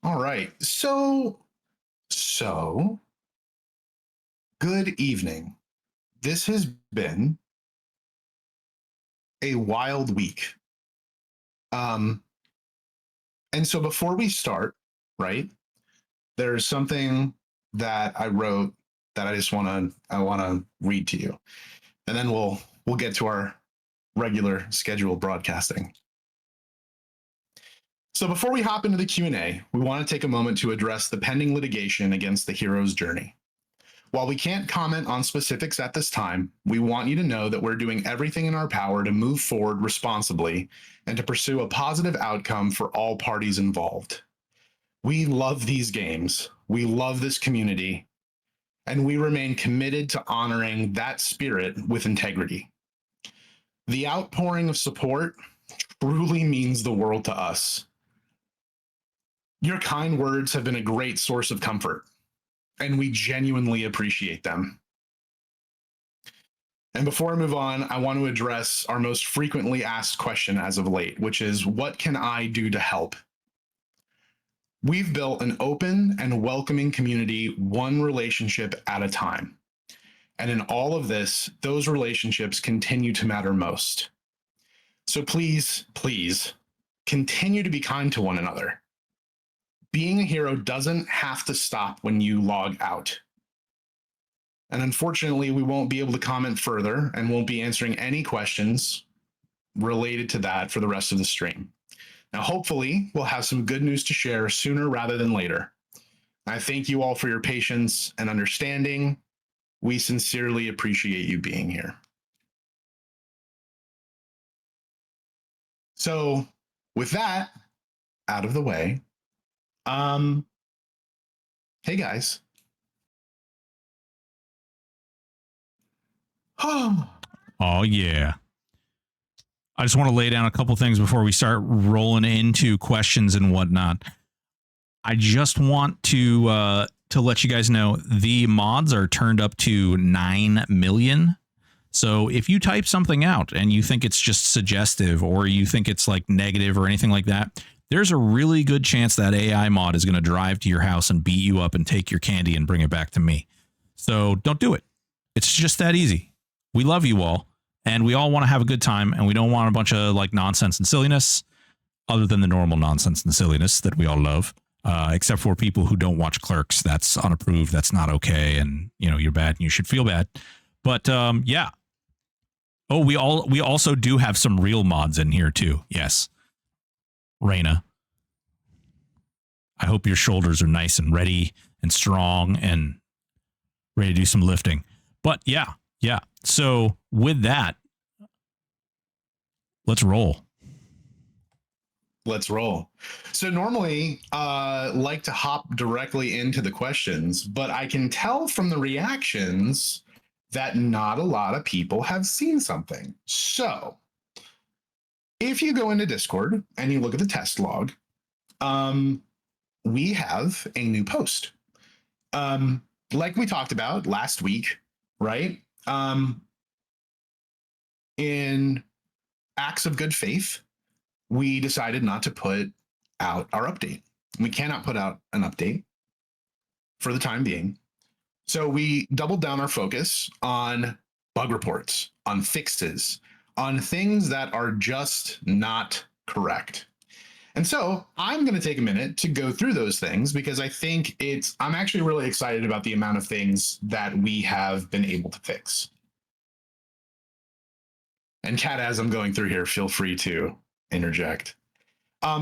All right. So good evening. This has been a wild week. Um, and so before we start, right, there's something that I wrote that I want to read to you. And then we'll get to our regular scheduled broadcasting. So before we hop into the Q&A, we want to take a moment to address the pending litigation against the hero's journey. While we can't comment on specifics at this time, we want you to know that we're doing everything in our power to move forward responsibly and to pursue a positive outcome for all parties involved. We love these games, we love this community, and we remain committed to honoring that spirit with integrity. The outpouring of support truly means the world to us. Your kind words have been a great source of comfort, and we genuinely appreciate them. And before I move on, I want to address our most frequently asked question as of late, which is, what can I do to help? We've built an open and welcoming community, one relationship at a time. And in all of this, those relationships continue to matter most. So please, please, continue to be kind to one another. Being a hero doesn't have to stop when you log out. And unfortunately, we won't be able to comment further and won't be answering any questions related to that for the rest of the stream. Now, hopefully, we'll have some good news to share sooner rather than later. I thank you all for your patience and understanding. We sincerely appreciate you being here. So, with that out of the way, hey guys. Oh, yeah. I just want to lay down a couple things before we start rolling into questions and whatnot. I just want to let you guys know the mods are turned up to 9 million. So if you type something out and you think it's just suggestive or you think it's like negative or anything like that, there's a really good chance that AI mod is going to drive to your house and beat you up and take your candy and bring it back to me. So don't do it. It's just that easy. We love you all, and we all want to have a good time, and we don't want a bunch of like nonsense and silliness, other than the normal nonsense and silliness that we all love, except for people who don't watch Clerks. That's unapproved. That's not okay, and you're bad, and you should feel bad. But yeah. Oh, we also do have some real mods in here too. Yes, Raina. I hope your shoulders are nice and ready and strong and ready to do some lifting. But yeah. So with that, let's roll. Let's roll. So normally, like to hop directly into the questions, but I can tell from the reactions that not a lot of people have seen something. So if you go into Discord and you look at the test log, we have a new post. Like we talked about last week, right? In acts of good faith, we decided not to put out our update. We cannot put out an update for the time being. So we doubled down our focus on bug reports, on fixes, on things that are just not correct. And so I'm going to take a minute to go through those things because I think I'm actually really excited about the amount of things that we have been able to fix. And Kat, as I'm going through here, feel free to interject.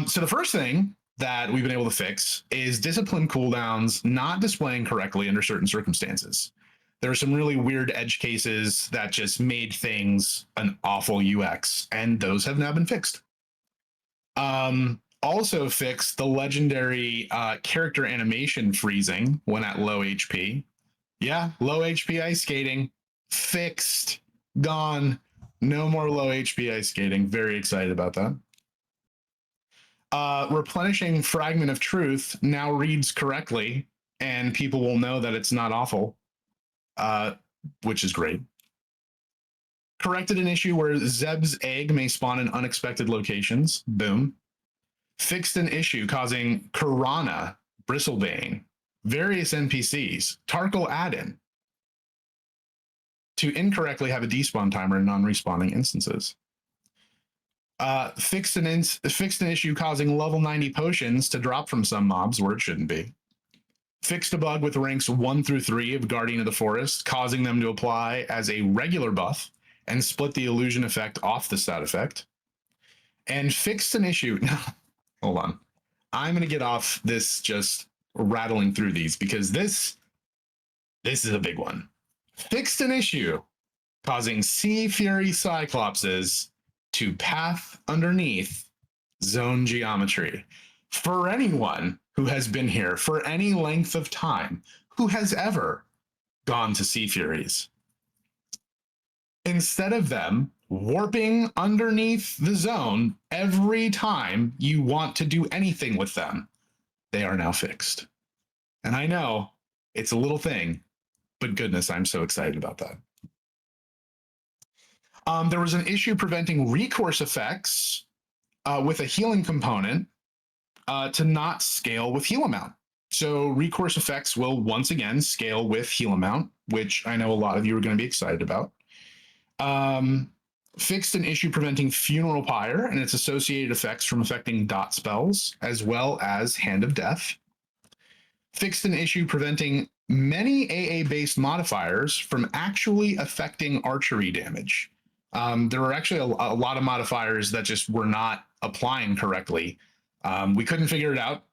So the first thing that we've been able to fix is discipline cooldowns not displaying correctly under certain circumstances. There are some really weird edge cases that just made things an awful UX, and those have now been fixed. Also fixed the legendary character animation freezing when at low HP. Yeah, low HP ice skating, fixed, gone. No more low HP ice skating. Very excited about that. Replenishing Fragment of Truth now reads correctly, and people will know that it's not awful, which is great. Corrected an issue where Zeb's egg may spawn in unexpected locations. Boom. fixed an issue causing Piranha, Bristlebane, various NPCs, Tarkle add-in to incorrectly have a despawn timer in non-respawning instances. Fixed an issue causing level 90 potions to drop from some mobs where it shouldn't be. Fixed a bug with ranks 1 through 3 of Guardian of the Forest, causing them to apply as a regular buff and split the illusion effect off the stat effect. And fixed an issue. Hold on. I'm going to get off this just rattling through these because this is a big one. Fixed an issue causing Sea Fury Cyclopses to path underneath zone geometry. For anyone who has been here for any length of time, who has ever gone to Sea Furies, instead of them warping underneath the zone every time you want to do anything with them, they are now fixed. And I know it's a little thing, but goodness, I'm so excited about that. There was an issue preventing recourse effects with a healing component to not scale with heal amount. So recourse effects will once again scale with heal amount, which I know a lot of you are going to be excited about. Fixed an issue preventing Funeral Pyre and its associated effects from affecting dot spells, as well as Hand of Death. Fixed an issue preventing many AA-based modifiers from actually affecting archery damage. There were actually a lot of modifiers that just were not applying correctly. We couldn't figure it out,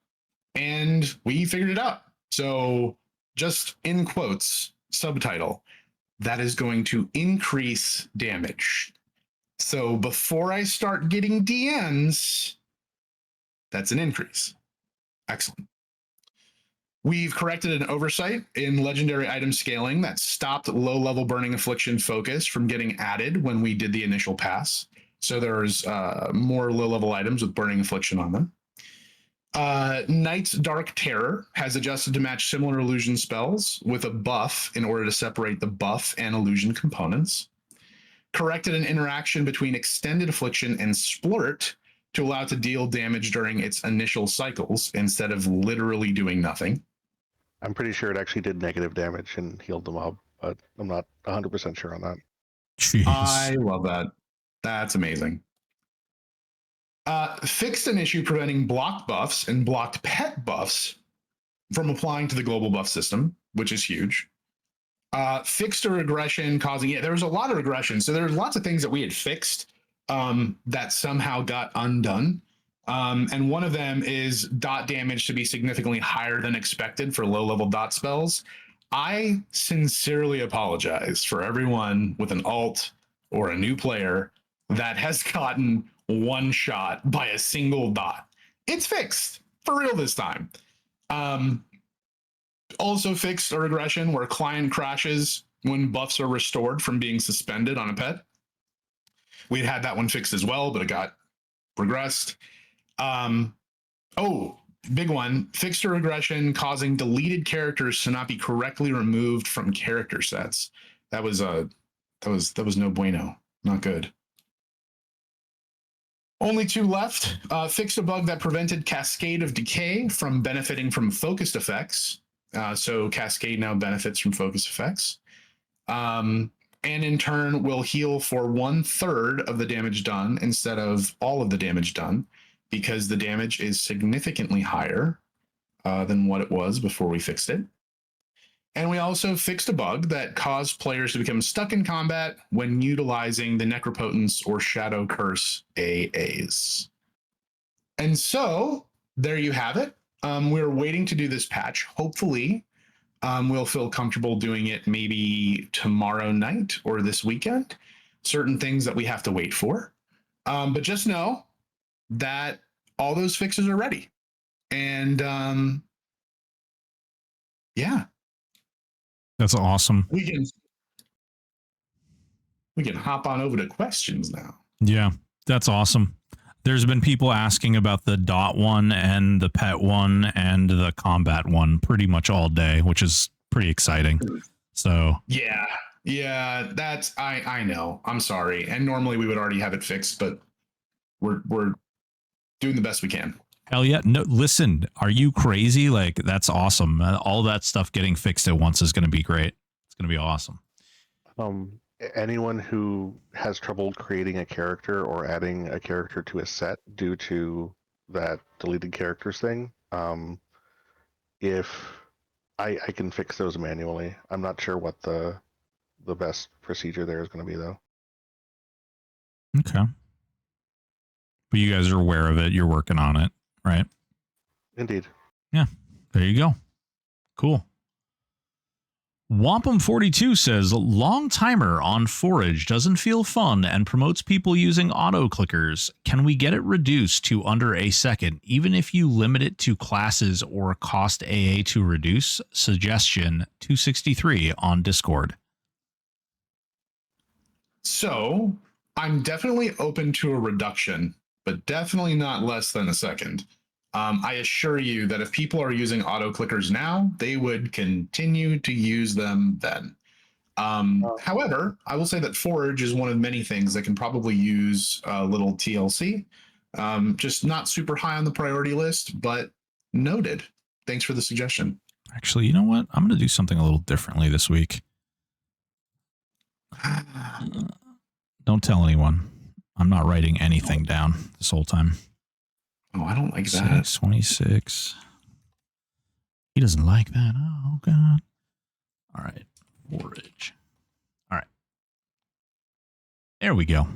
and we figured it out. So just in quotes, subtitle, that is going to increase damage. So before I start getting DMs, that's an increase. Excellent. We've corrected an oversight in legendary item scaling that stopped low-level Burning Affliction focus from getting added when we did the initial pass. So there's more low-level items with Burning Affliction on them. Knight's Dark Terror has adjusted to match similar illusion spells with a buff in order to separate the buff and illusion components. Corrected an interaction between Extended Affliction and Splurt to allow it to deal damage during its initial cycles instead of literally doing nothing. I'm pretty sure it actually did negative damage and healed the mob, but I'm not 100% sure on that. Jeez. I love that. That's amazing. Fixed an issue preventing blocked buffs and blocked pet buffs from applying to the global buff system, which is huge. Fixed a regression causing, there was a lot of regression. So there's lots of things that we had fixed that somehow got undone. And one of them is dot damage to be significantly higher than expected for low-level dot spells. I sincerely apologize for everyone with an alt or a new player that has gotten one shot by a single dot. It's fixed for real this time. Also fixed a regression where client crashes when buffs are restored from being suspended on a pet. We'd had that one fixed as well, but it got regressed. Big one, fixed a regression causing deleted characters to not be correctly removed from character sets. That was no bueno, not good. Only 2 left. Fixed a bug that prevented Cascade of Decay from benefiting from focused effects. So Cascade now benefits from focus effects. And in turn will heal for 1/3 of the damage done instead of all of the damage done, because the damage is significantly higher than what it was before we fixed it. And we also fixed a bug that caused players to become stuck in combat when utilizing the Necropotence or Shadow Curse AAs. And so there you have it. We're waiting to do this patch. Hopefully, we'll feel comfortable doing it maybe tomorrow night or this weekend. Certain things that we have to wait for. But just know that all those fixes are ready. And yeah. That's awesome. We can hop on over to questions now. Yeah, that's awesome. There's been people asking about the dot one and the pet one and the combat one pretty much all day, which is pretty exciting. So yeah, that's I know. I'm sorry. And normally we would already have it fixed, but we're doing the best we can. Hell yeah. No, listen, are you crazy? Like, that's awesome. All that stuff getting fixed at once is going to be great. It's going to be awesome. Anyone who has trouble creating a character or adding a character to a set due to that deleted characters thing, if I can fix those manually. I'm not sure what the best procedure there is going to be, though. Okay. But you guys are aware of it. You're working on it, right? Indeed. Yeah. There you go. Cool. Wampum42 says, long timer on Forage doesn't feel fun and promotes people using auto clickers. Can we get it reduced to under a second, even if you limit it to classes or cost AA to reduce? Suggestion 263 on Discord. So I'm definitely open to a reduction, but definitely not less than a second. I assure you that if people are using auto clickers now, they would continue to use them then. However, I will say that Forge is one of many things that can probably use a little TLC. Just not super high on the priority list, but noted. Thanks for the suggestion. Actually, you know what? I'm going to do something a little differently this week. Don't tell anyone. I'm not writing anything down this whole time. Oh, I don't like that. 26. He doesn't like that. Oh, God. All right. Forage. All right. There we go.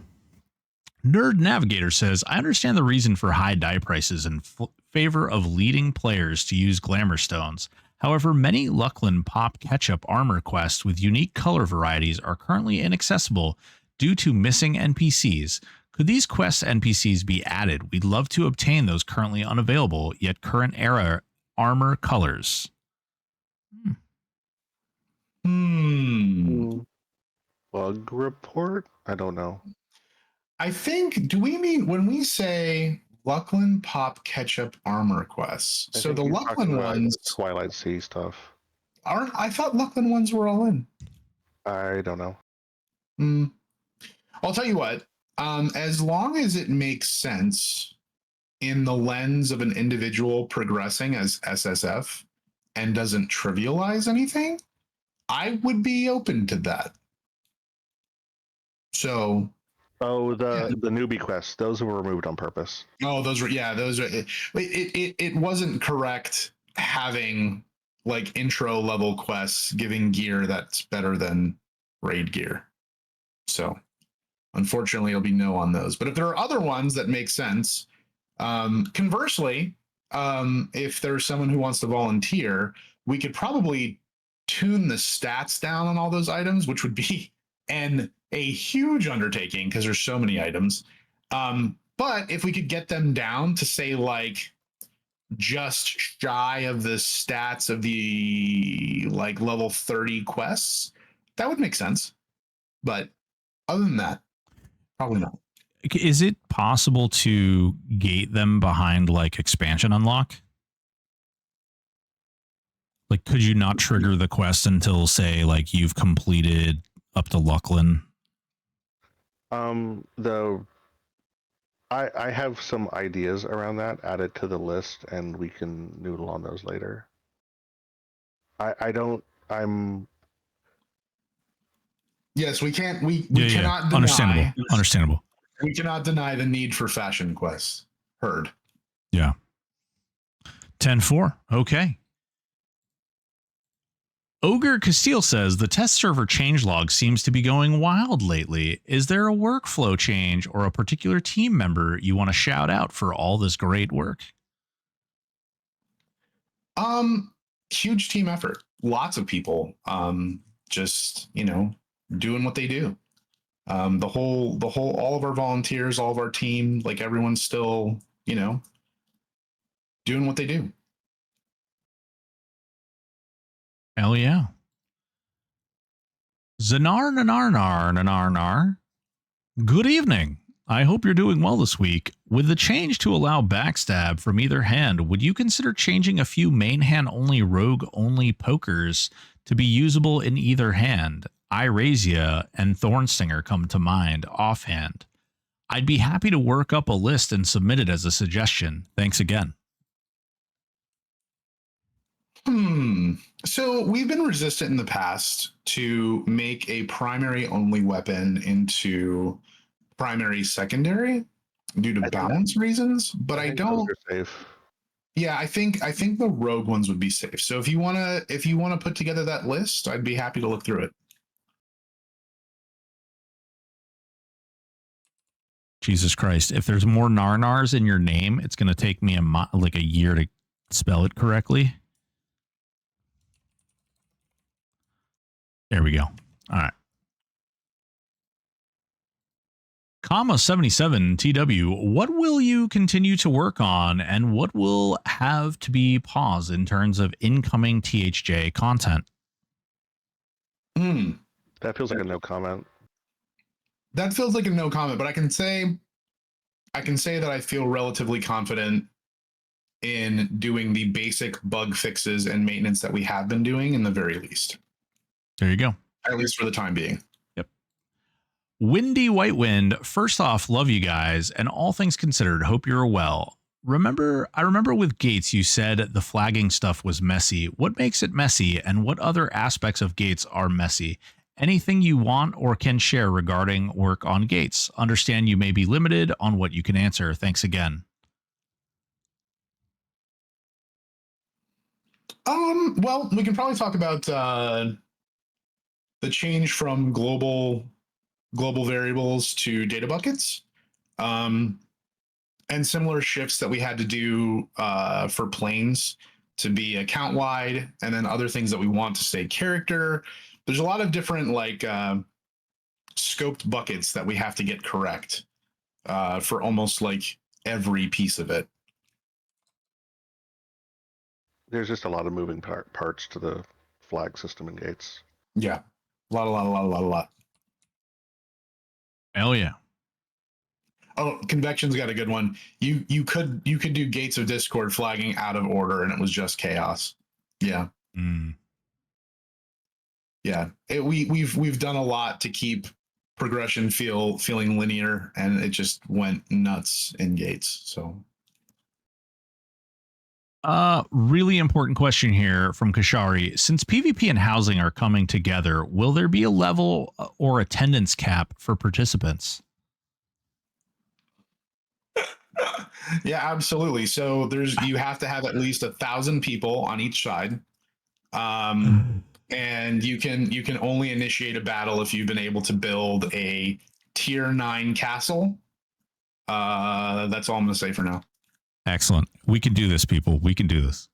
Nerd Navigator says, I understand the reason for high die prices in favor of leading players to use glamour stones. However, many Lucklin Pop Ketchup armor quests with unique color varieties are currently inaccessible due to missing NPCs. Could these quest NPCs be added? We'd love to obtain those currently unavailable, yet current era armor colors. Bug report? I don't know. I think, do we mean when we say Lucklin Pop Ketchup armor quests? So the Lucklin ones, Twilight Sea stuff. Aren't I thought Lucklin ones were all in? I don't know. I'll tell you what. As long as it makes sense in the lens of an individual progressing as SSF and doesn't trivialize anything, I would be open to that. So. Oh, the newbie quests, those were removed on purpose. Oh, those are it wasn't correct having like intro level quests giving gear that's better than raid gear. So unfortunately, it'll be no on those. But if there are other ones that make sense, conversely, if there's someone who wants to volunteer, we could probably tune the stats down on all those items, which would be a huge undertaking because there's so many items. But if we could get them down to say like just shy of the stats of the like level 30 quests, that would make sense. But other than that, probably not. Is it possible to gate them behind like expansion unlock? Like, could you not trigger the quest until say like you've completed up to Lucklin? I have some ideas around that. Add it to the list, and we can noodle on those later. Yes, we can't. We cannot deny. Understandable. We cannot deny the need for fashion quests. Heard. Yeah. 10-4. Okay. Ogre Castile says the test server changelog seems to be going wild lately. Is there a workflow change or a particular team member you want to shout out for all this great work? Huge team effort. Lots of people. Just doing what they do. The whole, all of our volunteers, all of our team, like everyone's still, doing what they do. Hell yeah. Zanar. Good evening. I hope you're doing well this week. With the change to allow backstab from either hand, would you consider changing a few main hand only, rogue only pokers to be usable in either hand? Irasia and Thornstinger come to mind offhand. I'd be happy to work up a list and submit it as a suggestion. Thanks again. So we've been resistant in the past to make a primary only weapon into primary secondary due to I think balance reasons, but I I think those don't. are safe. Yeah, I think the rogue ones would be safe. So if you wanna put together that list, I'd be happy to look through it. Jesus Christ. If there's more Narnars in your name, it's going to take me like a year to spell it correctly. There we go. All right. Comma 77 TW, what will you continue to work on and what will have to be paused in terms of incoming THJ content? That feels like a no comment. That feels like a no comment, but I can say that I feel relatively confident in doing the basic bug fixes and maintenance that we have been doing in the very least. There you go. At least for the time being. Yep. Windy White Wind, first off, love you guys, and all things considered, hope you're well. I remember with Gates, you said the flagging stuff was messy. What makes it messy, and what other aspects of Gates are messy? Anything you want or can share regarding work on Gates? Understand you may be limited on what you can answer. Thanks again. Well, we can probably talk about the change from global variables to data buckets, and similar shifts that we had to do for planes to be account wide, and then other things that we want to stay character. There's a lot of different scoped buckets that we have to get correct for almost like every piece of it. There's just a lot of moving parts to the flag system in Gates. Yeah, a lot. Hell yeah. Oh, Convection's got a good one. You could do Gates of Discord flagging out of order, and it was just chaos. Yeah. Yeah. We've done a lot to keep progression feeling linear, and it just went nuts in Gates. So. Really important question here from Kashari. Since PvP and housing are coming together, will there be a level or attendance cap for participants? Yeah, absolutely. So you have to have at least 1,000 people on each side. And you can only initiate a battle if you've been able to build a tier 9 castle. That's all I'm going to say for now. Excellent. We can do this, people. We can do this.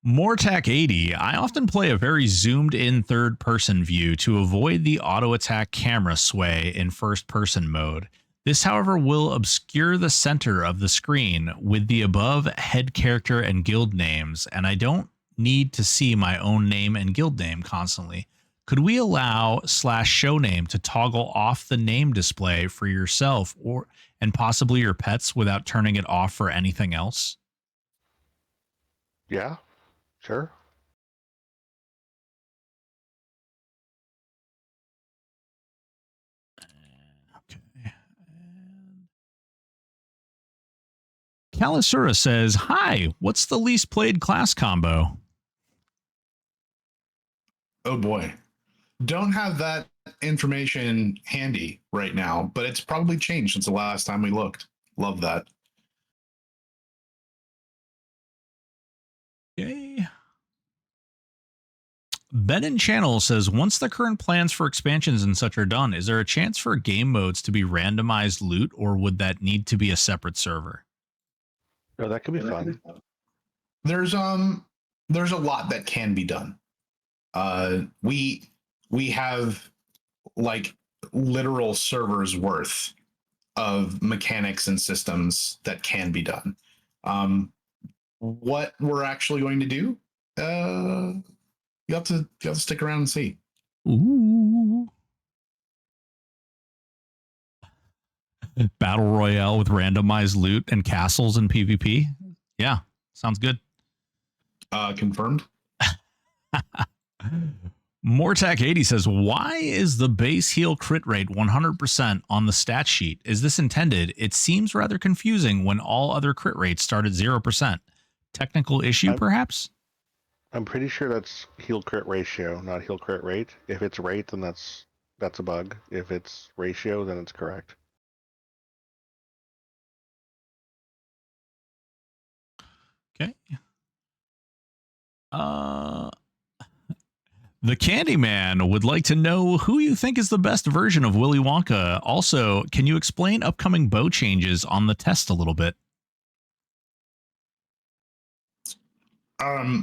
Mortac80. I often play a very zoomed in third person view to avoid the auto attack camera sway in first person mode. This, however, will obscure the center of the screen with the above head character and guild names, and I don't need to see my own name and guild name constantly. Could we allow /show name to toggle off the name display for yourself and possibly your pets without turning it off for anything else? Yeah, sure. Okay. Calisura says, hi, what's the least played class combo? Oh boy. Don't have that information handy right now, but it's probably changed since the last time we looked. Love that. Okay. Ben and Channel says, once the current plans for expansions and such are done, is there a chance for game modes to be randomized loot, or would that need to be a separate server? No, that could be fun. There's a lot that can be done. We have like literal servers worth of mechanics and systems that can be done. What we're actually going to do, you have to stick around and see. Ooh. Battle Royale with randomized loot and castles and PvP. Yeah, sounds good. Confirmed. Mortac80 says, why is the base heal crit rate 100% on the stat sheet? Is this intended? It seems rather confusing when all other crit rates start at 0%. Technical issue, perhaps? I'm pretty sure that's heal crit ratio, not heal crit rate. If it's rate, then that's a bug. If it's ratio, then it's correct. Okay. The Candyman would like to know who you think is the best version of Willy Wonka. Also, can you explain upcoming bow changes on the test a little bit?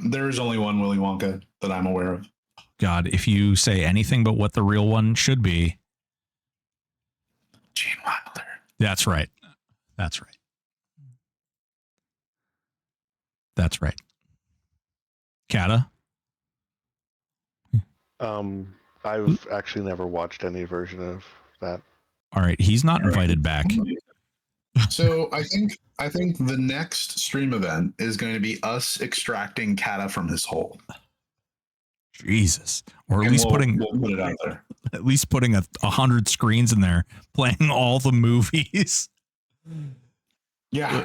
There's only one Willy Wonka that I'm aware of. God, if you say anything but what the real one should be. Gene Wilder. That's right. That's right. That's right. Kata? I've actually never watched any version of that. All right. He's not invited back. So I think the next stream event is going to be us extracting Kata from his hole. Jesus. Or at And least we'll putting put it out there. at least putting 100 screens in there playing all the movies. Yeah.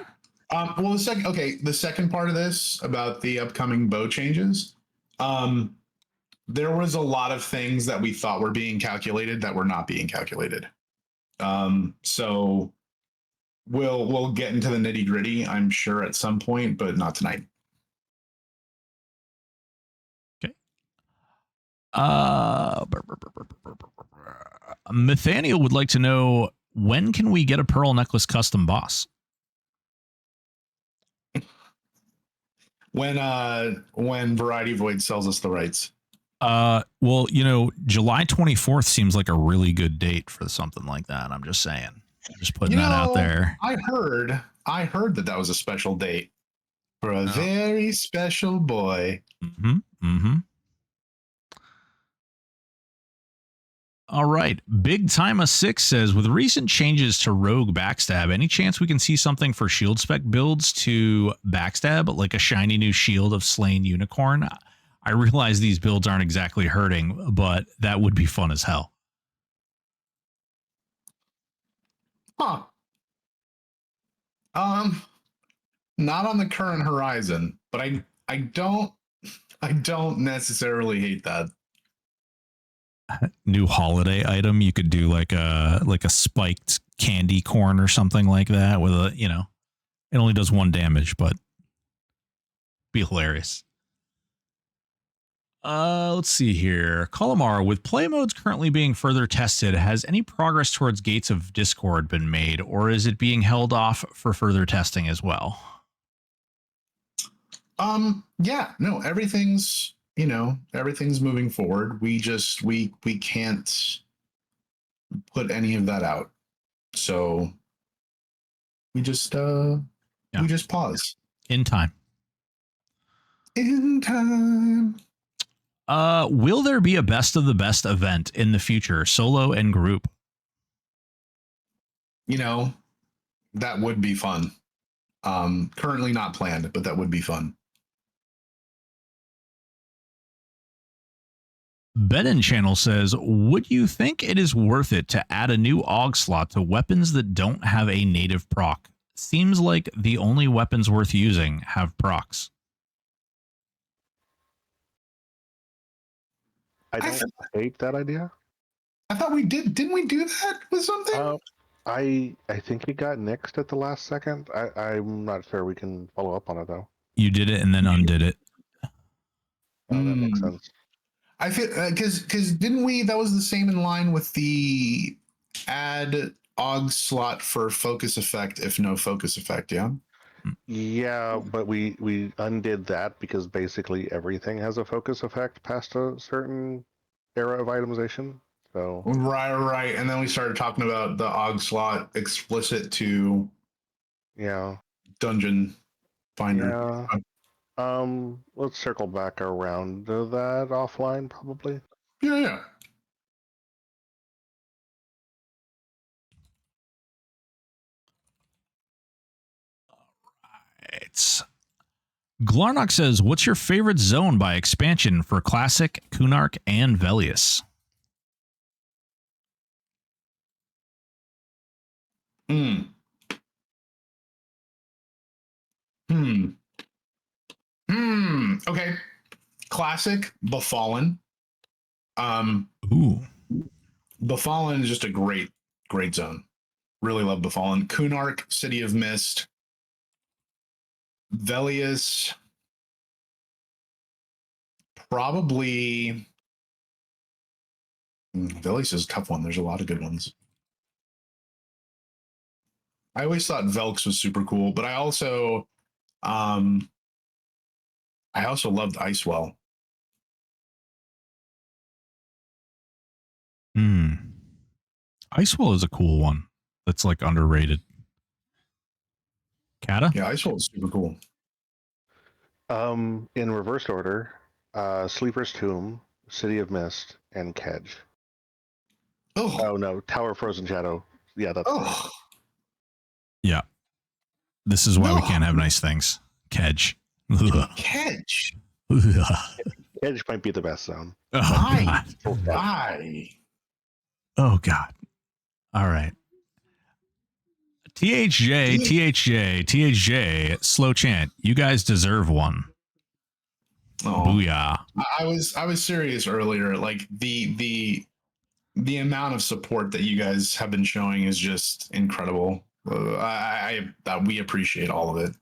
Well, the second part of this about the upcoming bow changes, there was a lot of things that we thought were being calculated that were not being calculated. So we'll get into the nitty gritty, I'm sure, at some point, but not tonight. Okay. Nathaniel would like to know, when can we get a pearl necklace custom boss? When Variety Void sells us the rights. Well, July 24th seems like a really good date for something like that. I'm just saying. I'm just putting that out there. I heard that was a special date for a very special boy. Mm-hmm. Mm-hmm. All right. Big Time 6 says, with recent changes to Rogue Backstab, any chance we can see something for shield spec builds to Backstab, like a shiny new shield of Slain Unicorn? I realize these builds aren't exactly hurting, but that would be fun as hell. Huh. Not on the current horizon, but I don't necessarily hate that. New holiday item, you could do like a spiked candy corn or something like that with it only does 1 damage, but be hilarious. Let's see here. Colomar, with play modes currently being further tested, has any progress towards Gates of Discord been made, or is it being held off for further testing as well? Yeah, no, everything's moving forward. We can't put any of that out. So we just pause. In time. In time. Will there be a best of the best event in the future, solo and group? That would be fun. Currently not planned, but that would be fun. Benin Channel says, would you think it is worth it to add a new AUG slot to weapons that don't have a native proc? Seems like the only weapons worth using have procs. I don't hate that idea. I thought we did. Didn't we do that with something? I think it got nixed at the last second. I'm not sure. We can follow up on it though. You did it and then undid it. Oh, that makes sense. I feel because didn't we? That was the same in line with the add AUG slot for focus effect if no focus effect. Yeah. Yeah, but we undid that because basically everything has a focus effect past a certain era of itemization. So right, and then we started talking about the AUG slot explicit to dungeon finder. Let's circle back around to that offline probably. Yeah. It's Glarnock says, what's your favorite zone by expansion for Classic, Kunark, and Velius? Okay. classic Befallen. Ooh. Befallen is just a great zone. Really love Befallen. Kunark, City of Mist. Velius, probably. Velius is a tough one. There's a lot of good ones. I always thought Velks was super cool, but I also loved Icewell. Icewell is a cool one. That's like underrated. Kata? Yeah, Icewell is super cool. In reverse order, Sleeper's Tomb, City of Mist, and Kedge. Oh no, Tower of Frozen Shadow. Yeah, that's oh. Yeah. This is why we can't have nice things. Kedge. Kedge. Kedge might be the best zone. Oh, God. Oh, God. All right. THJ, slow chant. You guys deserve one. Oh. Booyah. I was serious earlier. Like the amount of support that you guys have been showing is just incredible. We appreciate all of it.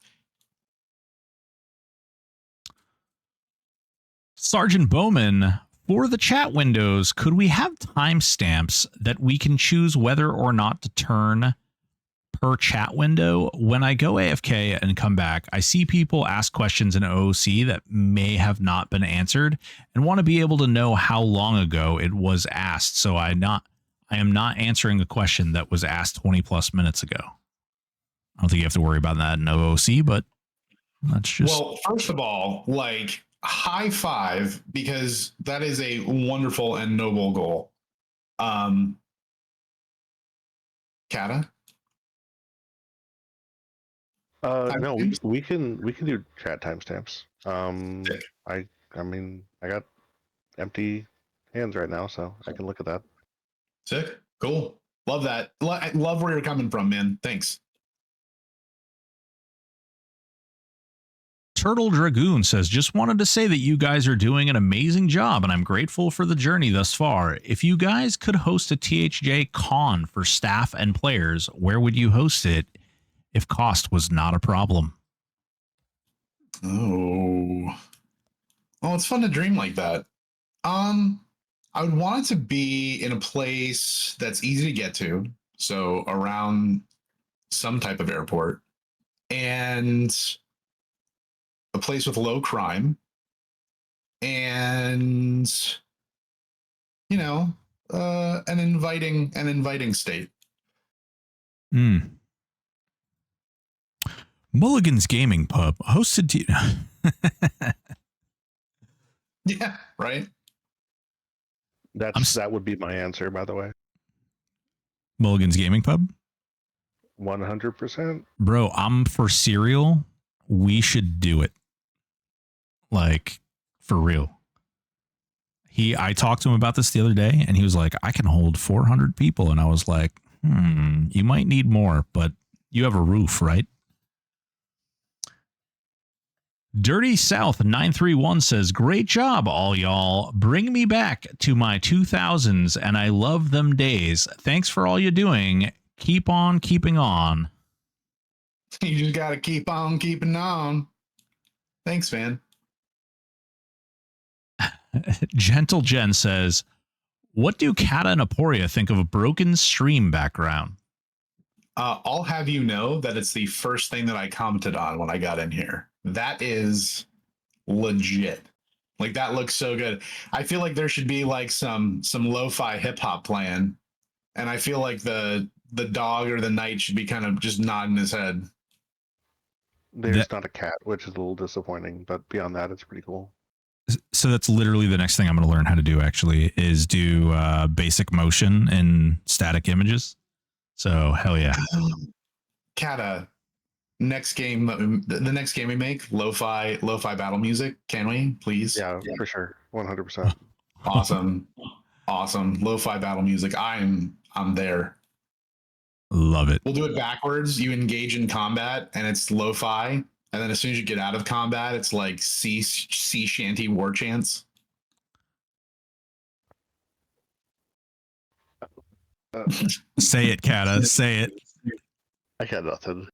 Sergeant Bowman, for the chat windows, could we have timestamps that we can choose whether or not to turn per chat window? When I go AFK and come back, I see people ask questions in OOC that may have not been answered and want to be able to know how long ago it was asked. So I am not answering a question that was asked 20 plus minutes ago. I don't think you have to worry about that in OOC, but that's just... Well, first of all, like, high five, because that is a wonderful and noble goal. Kata? No, we can do chat timestamps. I mean, I got empty hands right now, so I can look at that. Sick. Cool. Love that. I love where you're coming from, man. Thanks. Turtle Dragoon says, just wanted to say that you guys are doing an amazing job and I'm grateful for the journey thus far. If you guys could host a THJ con for staff and players, where would you host it if cost was not a problem? Oh. Well, it's fun to dream like that. I would want it to be in a place that's easy to get to. So around some type of airport, and a place with low crime, and an inviting state. Mulligan's Gaming Pub hosted Yeah, right. That would be my answer, by the way. Mulligan's Gaming Pub? 100%. Bro, I'm for cereal. We should do it. Like, for real. I talked to him about this the other day, and he was like, I can hold 400 people. And I was like, you might need more, but you have a roof, right? Dirty South 931 says, great job, all y'all. Bring me back to my 2000s, and I love them days. Thanks for all you're doing. Keep on keeping on. You just got to keep on keeping on. Thanks, man. Gentle Jen says, what do Kata and Aporia think of a broken stream background? I'll have you know that it's the first thing that I commented on when I got in here. That is legit. Like, that looks so good. I feel like there should be like some lo-fi hip hop playing, and I feel like the dog or the knight should be kind of just nodding his head. There's not a cat, which is a little disappointing, but beyond that, it's pretty cool. So that's literally the next thing I'm going to learn how to do, actually, is do basic motion and static images. So hell yeah. Kata, next game, the next game we make, lo-fi battle music. Can we please? Yeah, for sure. 100%. Awesome. Lo-fi battle music. I'm there. Love it. We'll do it backwards. You engage in combat and it's lo-fi, And then as soon as you get out of combat, it's like sea shanty war chants. Say it, Kata. Say it. I got nothing.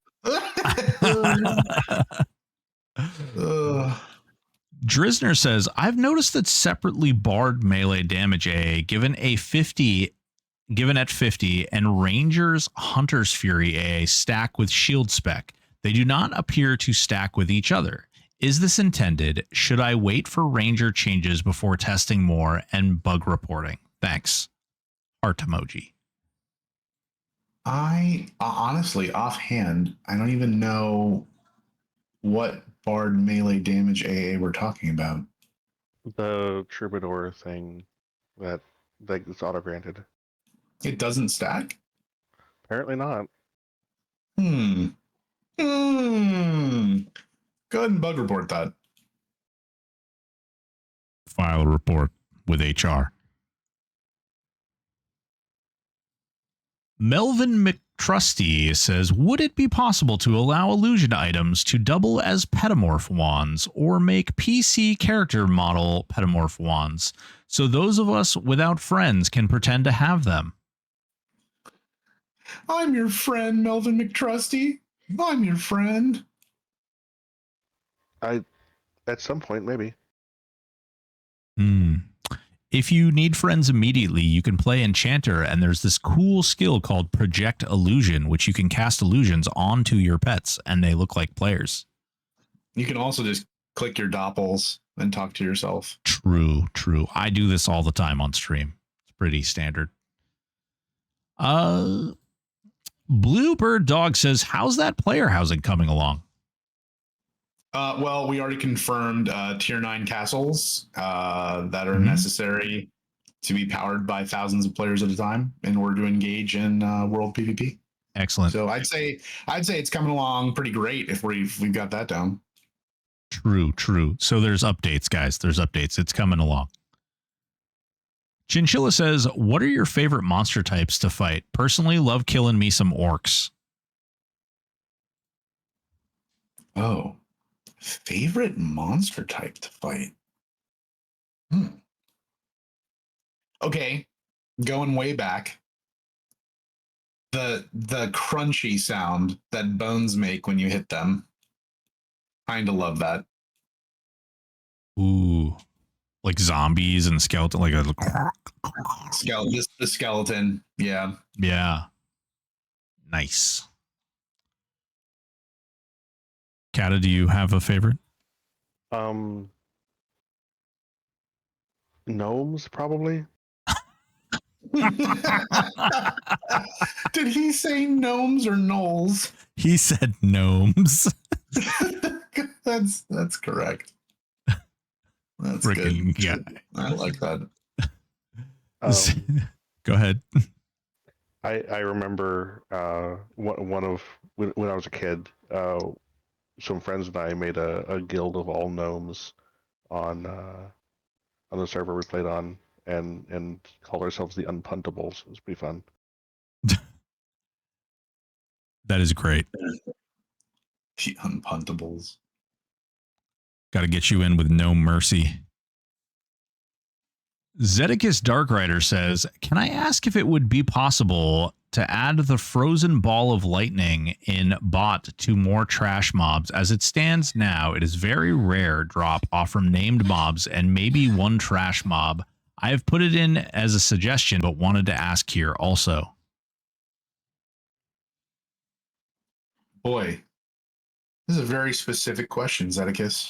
Drisner says, I've noticed that separately barred melee damage AA given at 50 and Ranger's Hunter's Fury AA stack with shield spec. They do not appear to stack with each other. Is this intended? Should I wait for Ranger changes before testing more and bug reporting? Thanks. Heart emoji. I honestly, offhand, I don't even know what barred melee damage AA we're talking about. The Troubadour thing that it's auto granted. It doesn't stack? Apparently not. Go ahead and bug report that. File a report with HR. Melvin McTrusty says, would it be possible to allow illusion items to double as pedomorph wands or make PC character model pedomorph wands so those of us without friends can pretend to have them? I'm your friend, Melvin McTrusty. I'm your friend. At some point, maybe. If you need friends immediately, you can play Enchanter, and there's this cool skill called Project Illusion, which you can cast illusions onto your pets, and they look like players. You can also just click your doppels and talk to yourself. True. I do this all the time on stream. It's pretty standard. Bluebird Dog says, how's that player housing coming along? Well, we already confirmed tier 9 castles that are necessary to be powered by thousands of players at a time in order to engage in world PvP. Excellent. So I'd say it's coming along pretty great if we've got that down. True. So there's updates, guys. There's updates. It's coming along. Chinchilla says, what are your favorite monster types to fight? Personally, love killing me some orcs. Oh, favorite monster type to fight? Okay, going way back. The crunchy sound that bones make when you hit them. Kind of love that. Ooh, like zombies and skeleton, like a the skeleton. Yeah. Nice. Kata, do you have a favorite? Gnomes, probably. Did he say gnomes or gnolls? He said gnomes. That's correct. That's freaking good. Yeah. I like that. Go ahead. I remember one of when I was a kid, some friends and I made a guild of all gnomes on the server we played on, and called ourselves the Unpuntables. It was pretty fun. That is great. The Unpuntables. Got to get you in with no mercy. Zedicus Darkrider says, can I ask if it would be possible to add the frozen ball of lightning in bot to more trash mobs? As it stands now, it is very rare drop off from named mobs and maybe one trash mob. I have put it in as a suggestion, but wanted to ask here also. Boy, this is a very specific question, Zedicus.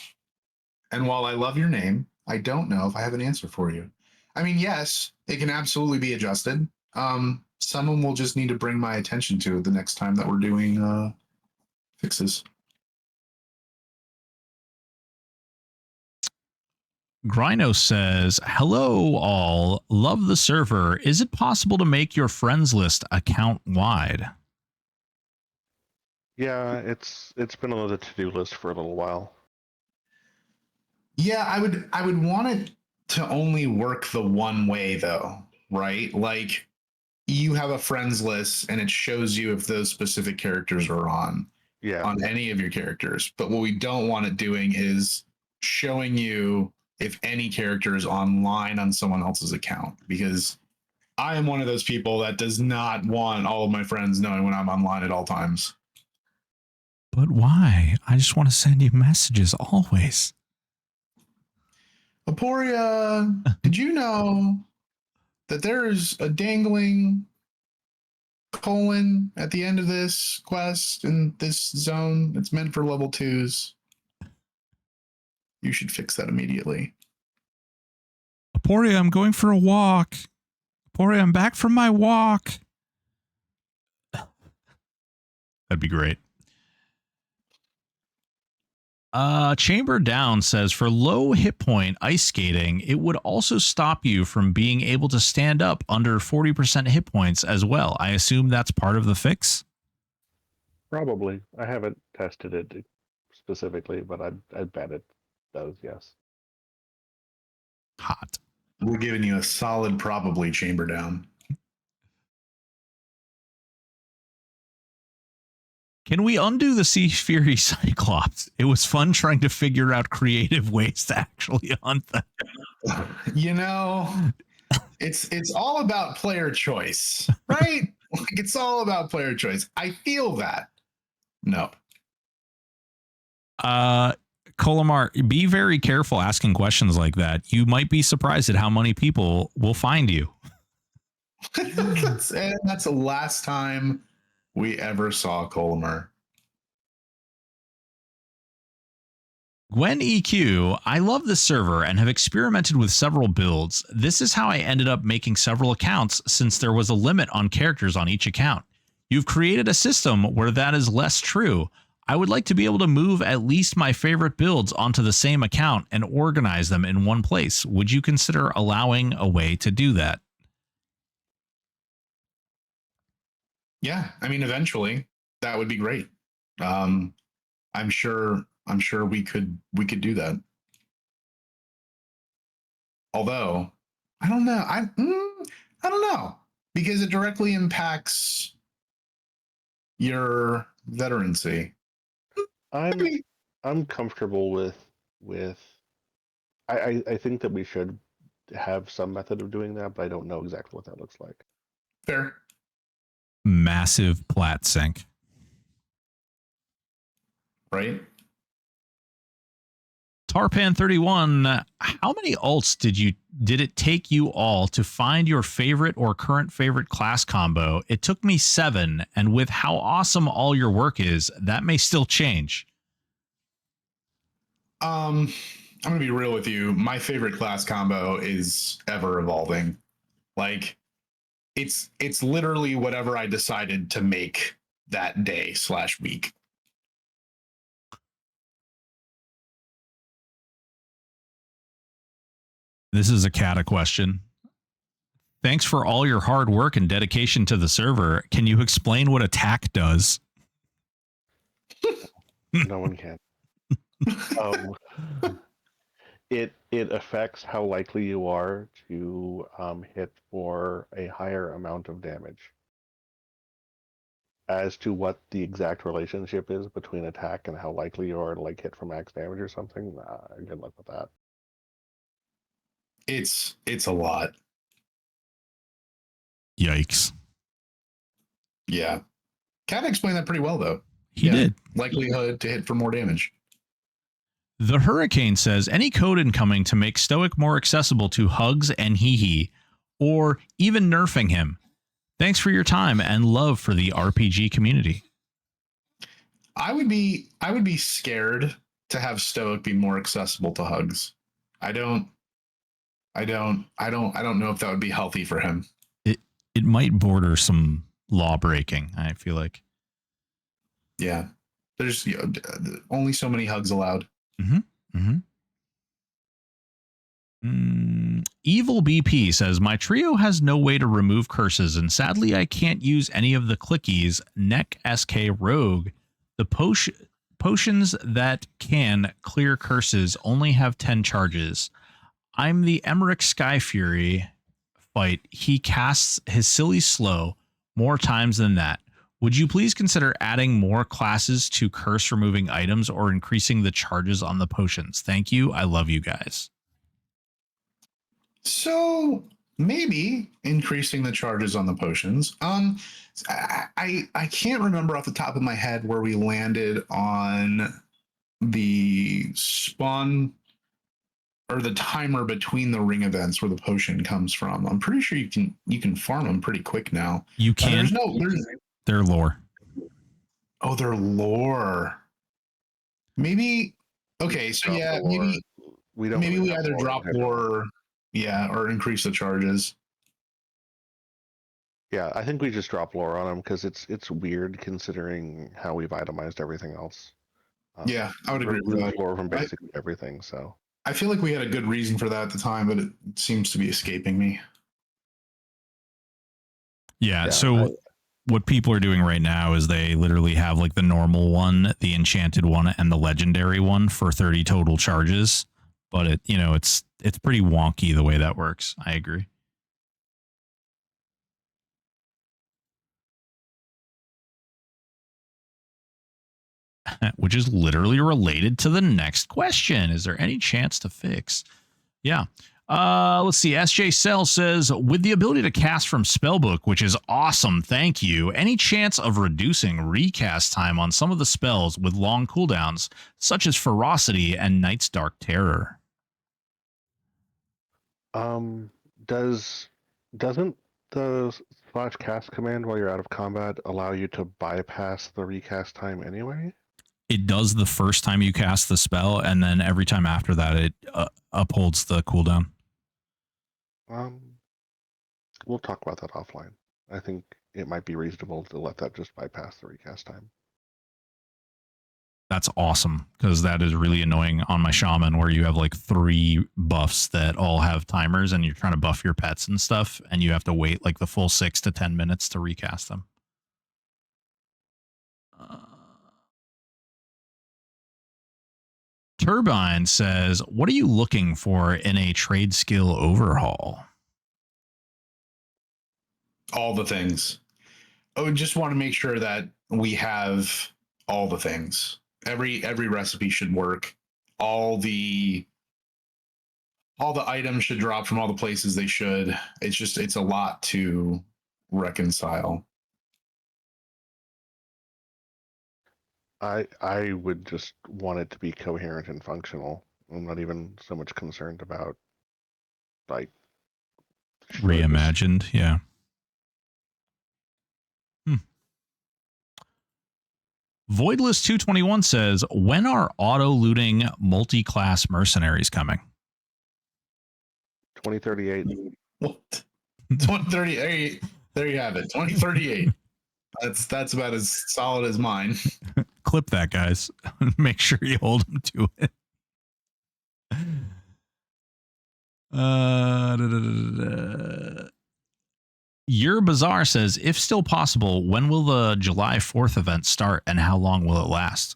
And while I love your name, I don't know if I have an answer for you. I mean, yes, it can absolutely be adjusted. Someone will just need to bring my attention to it the next time that we're doing fixes. Grino says, hello all, love the server. Is it possible to make your friends list account wide? Yeah, it's been on the to-do list for a little while. Yeah, I would want it to only work the one way though, right? Like you have a friends list and it shows you if those specific characters are on. on any of your characters. But what we don't want it doing is showing you if any character is online on someone else's account, because I am one of those people that does not want all of my friends knowing when I'm online at all times. But why? I just want to send you messages always. Aporia, did you know that there's a dangling colon at the end of this quest in this zone that's meant for level 2s? You should fix that immediately. Aporia, I'm going for a walk. Aporia, I'm back from my walk. That'd be great. Chamber Down says, for low hit point ice skating, it would also stop you from being able to stand up under 40% hit points as well. I assume that's part of the fix? Probably. I haven't tested it specifically, but I bet it does, yes. Hot. We're giving you a solid probably, Chamber Down. Can we undo the Sea Fury Cyclops? It was fun trying to figure out creative ways to actually hunt them. You know, it's all about player choice, right? Like, it's all about player choice. I feel that. No. Colomar, be very careful asking questions like that. You might be surprised at how many people will find you. That's the last time we ever saw Colomar. Gwen EQ, I love this server and have experimented with several builds. This is how I ended up making several accounts since there was a limit on characters on each account. You've created a system where that is less true. I would like to be able to move at least my favorite builds onto the same account and organize them in one place. Would you consider allowing a way to do that? Yeah, I mean, eventually that would be great. I'm sure we could do that. Although I don't know, I don't know, because it directly impacts your veterancy. I'm comfortable with I think that we should have some method of doing that, but I don't know exactly what that looks like. Fair. Massive plat sync. Right? Tarpan31, how many alts did it take you all to find your favorite or current favorite class combo? It took me 7, and with how awesome all your work is, that may still change. I'm gonna be real with you. My favorite class combo is ever evolving. Like, it's literally whatever I decided to make that day/week. This is a Kata question. Thanks for all your hard work and dedication to the server. Can you explain what attack does? No one can. It affects how likely you are to hit for a higher amount of damage. As to what the exact relationship is between attack and how likely you are to like hit for max damage or something, good luck with that. It's a lot. Yikes. Yeah. Cat explained that pretty well, though. He did. Likelihood to hit for more damage. The Hurricane says, any code incoming to make Stoic more accessible to Hugs and Hee, or even nerfing him. Thanks for your time and love for the RPG community. I would be scared to have Stoic be more accessible to Hugs. I don't know if that would be healthy for him. It might border some law breaking, I feel like. Yeah. There's only so many Hugs allowed. Evil BP says, my trio has no way to remove curses, and sadly I can't use any of the clickies. Neck SK Rogue. The potions that can clear curses only have 10 charges. I'm the Emmerich Sky Fury fight. He casts his silly slow more times than that. Would you please consider adding more classes to curse removing items or increasing the charges on the potions? Thank you. I love you guys. So maybe increasing the charges on the potions. I can't remember off the top of my head where we landed on the spawn or the timer between the ring events where the potion comes from. I'm pretty sure you can farm them pretty quick now. You can. There's Their lore. oh, their lore. Maybe okay, so Drop yeah, the lore. We don't maybe really we have either lore drop in here. lore, yeah, or increase the charges. Yeah, I think we just drop lore on them because it's weird considering how we've itemized everything else. Yeah, I would agree with Remove that. lore from basically everything. So I feel like we had a good reason for that at the time, but it seems to be escaping me. Yeah. So what people are doing right now is they literally have like the normal one, the enchanted one, and the legendary one for 30 total charges. But it's pretty wonky the way that works. I agree. Which is literally related to the next question. Is there any chance to fix? Yeah. Let's see. SJ Cell says, with the ability to cast from Spellbook, which is awesome, thank you. Any chance of reducing recast time on some of the spells with long cooldowns, such as Ferocity and Night's Dark Terror? Doesn't the slash cast command while you're out of combat allow you to bypass the recast time anyway? It does the first time you cast the spell, and then every time after that, it upholds the cooldown. We'll talk about that offline. I think it might be reasonable to let that just bypass the recast time. That's awesome, because that is really annoying on my shaman where you have like 3 buffs that all have timers and you're trying to buff your pets and stuff, and you have to wait like the full 6 to 10 minutes to recast them. Turbine says, what are you looking for in a trade skill overhaul? All the things. Oh, just want to make sure that we have all the things. Every recipe should work. All the items should drop from all the places they should. It's a lot to reconcile. I would just want it to be coherent and functional. I'm not even so much concerned about like Reimagined, yeah. Voidless 221 says, when are auto looting multi-class mercenaries coming? 2038. What? 2038. There you have it. 2038. That's about as solid as mine. Clip that, guys. Make sure you hold them to it. Your Bazaar says, if still possible, when will the July 4th event start and how long will it last?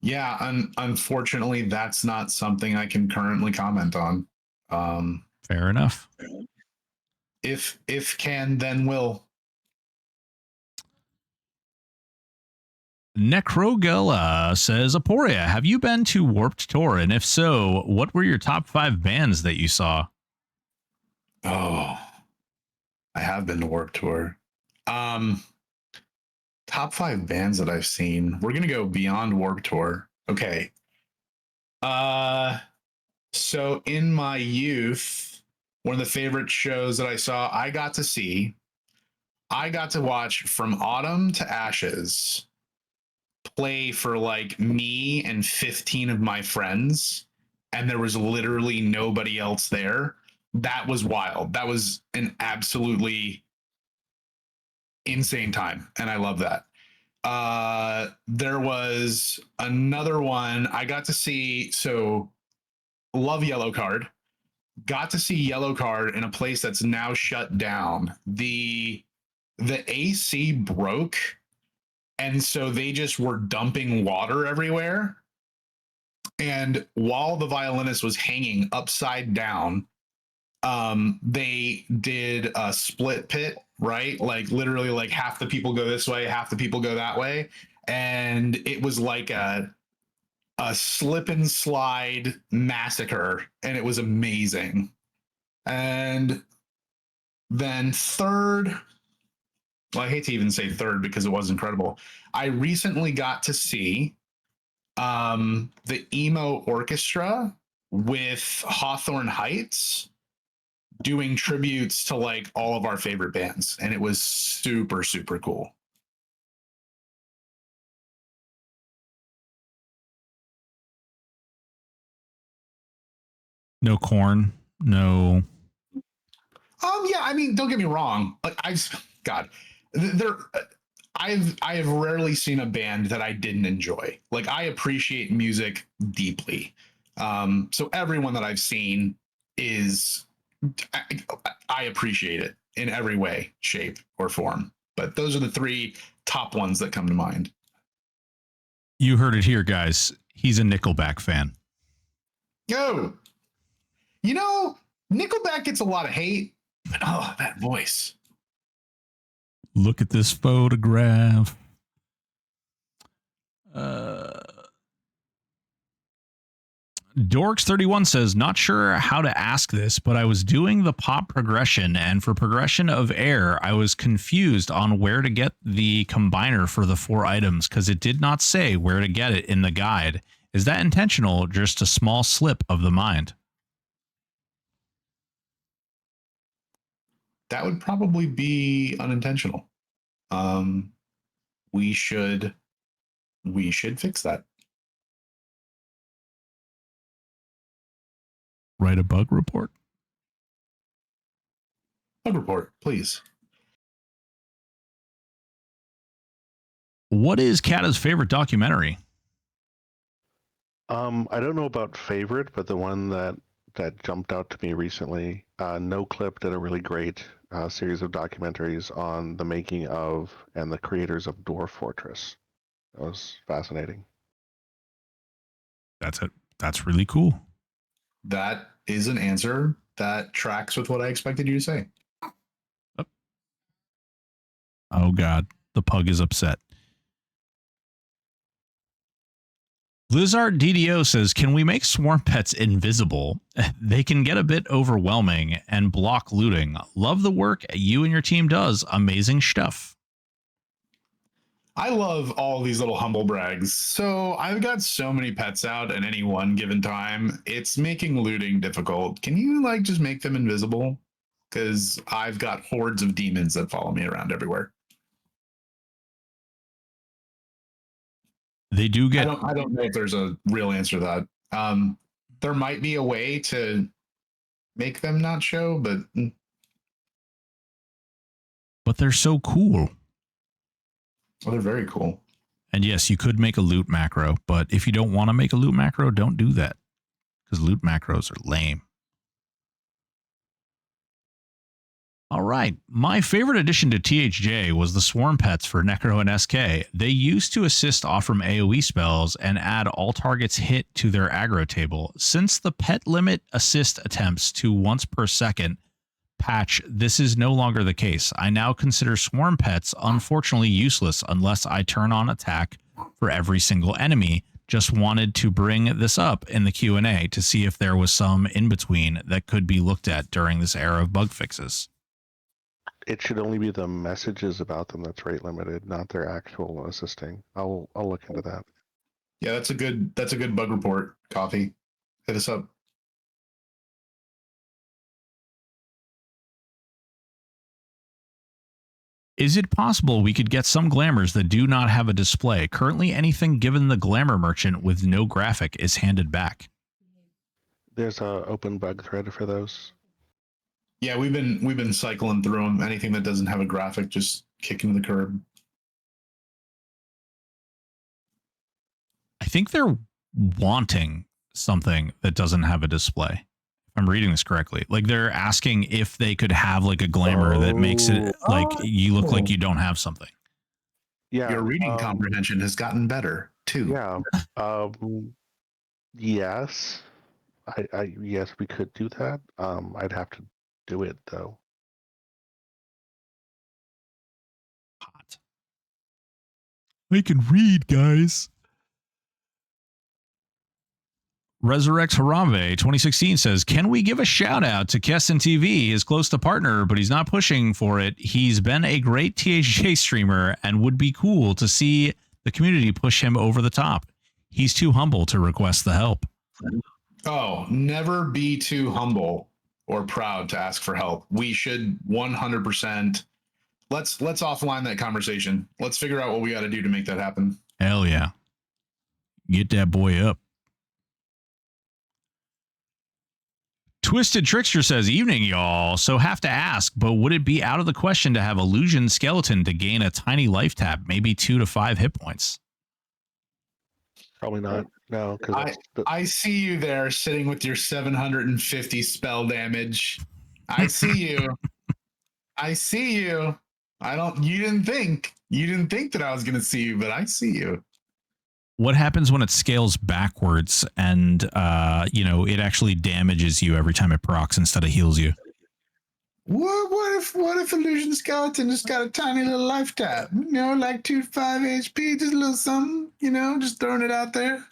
Yeah, unfortunately, that's not something I can currently comment on. Fair enough. If can, then will. Necrogella says, Aporia, have you been to Warped Tour? And if so, what were your top 5 bands that you saw? Oh, I have been to Warped Tour. Top 5 bands that I've seen. We're gonna go beyond Warped Tour. Okay. So in my youth, one of the favorite shows that I saw, I got to watch From Autumn to Ashes play for like me and 15 of my friends, and there was literally nobody else there. That was wild. That was an absolutely insane time, and I love that. There was another one I got to see. So love Yellow Card. Got to see Yellow Card in a place that's now shut down. The AC broke, and so they just were dumping water everywhere. And while the violinist was hanging upside down they did a split pit, right? Like literally like half the people go this way, half the people go that way. And it was like a slip and slide massacre, and it was amazing. And then third, well, I hate to even say third because it was incredible. I recently got to see the emo orchestra with Hawthorne Heights doing tributes to like all of our favorite bands, and it was super, super cool. No corn, no. Yeah, I mean, don't get me wrong. Like God, there, I have rarely seen a band that I didn't enjoy. Like I appreciate music deeply. So everyone that I've seen is, I, I appreciate it in every way, shape, or form. But those are the three top ones that come to mind. You heard it here, guys. He's a Nickelback fan. Yo, you know, Nickelback gets a lot of hate, but oh, that voice. Look at this photograph. Dorks31 says, not sure how to ask this, but I was doing the pop progression, and for progression of air, I was confused on where to get the combiner for the 4 items because it did not say where to get it in the guide. Is that intentional or just a small slip of the mind? That would probably be unintentional. We should fix that. Write a bug report. Bug report, please. What is Kata's favorite documentary? I don't know about favorite, but the one that jumped out to me recently, No Clip did a really great series of documentaries on the making of and the creators of Dwarf Fortress. That was fascinating. That's it. That's really cool. That is an answer that tracks with what I expected you to say. Oh God, the pug is upset. Blizzard DDO says, can we make swarm pets invisible? They can get a bit overwhelming and block looting. Love the work you and your team does. Amazing stuff. I love all these little humble brags. So I've got so many pets out at any one given time. It's making looting difficult. Can you like just make them invisible? Because I've got hordes of demons that follow me around everywhere. They do get. I don't know if there's a real answer to that. There might be a way to make them not show, but they're so cool. Well, they're very cool. And yes, you could make a loot macro, but if you don't want to make a loot macro, don't do that because loot macros are lame. All right. My favorite addition to THJ was the Swarm Pets for Necro and SK. They used to assist off from AoE spells and add all targets hit to their aggro table. Since the pet limit assist attempts to once per second patch, this is no longer the case. I now consider Swarm Pets unfortunately useless unless I turn on attack for every single enemy. Just wanted to bring this up in the Q&A to see if there was some in between that could be looked at during this era of bug fixes. It should only be the messages about them that's rate limited, not their actual assisting. I'll look into that. Yeah, that's a good bug report, Coffee. Hit us up. Is it possible we could get some glamours that do not have a display? Currently, anything given the glamour merchant with no graphic is handed back. There's a open bug thread for those. Yeah, we've been cycling through them. Anything that doesn't have a graphic, just kick into the curb. I think they're wanting something that doesn't have a display. If I'm reading this correctly, like they're asking if they could have like a glamour that makes it like you look like you don't have something. Yeah, your reading comprehension has gotten better too. Yeah. Yes. Yes, we could do that. I'd have to do it though. Hot. I can read, guys. Resurrect Harambe 2016 says, can we give a shout out to Keston TV? He is close to partner, but he's not pushing for it. He's been a great THJ streamer and would be cool to see the community push him over the top. He's too humble to request the help. Oh, never be too humble or proud to ask for help. We should 100%. Let's offline that conversation. Let's figure out what we got to do to make that happen. Hell yeah. Get that boy up. Twisted Trickster says, evening, y'all. So have to ask, but would it be out of the question to have Illusion Skeleton to gain a tiny life tap, maybe 2 to 5 hit points? Probably not. No, because I see you there sitting with your 750 spell damage. I see you. I see you. You didn't think that I was going to see you, but I see you. What happens when it scales backwards and it actually damages you every time it procs instead of heals you? What if Illusion Skeleton just got a tiny little life tap? Like 2 to 5 HP, just a little something, just throwing it out there.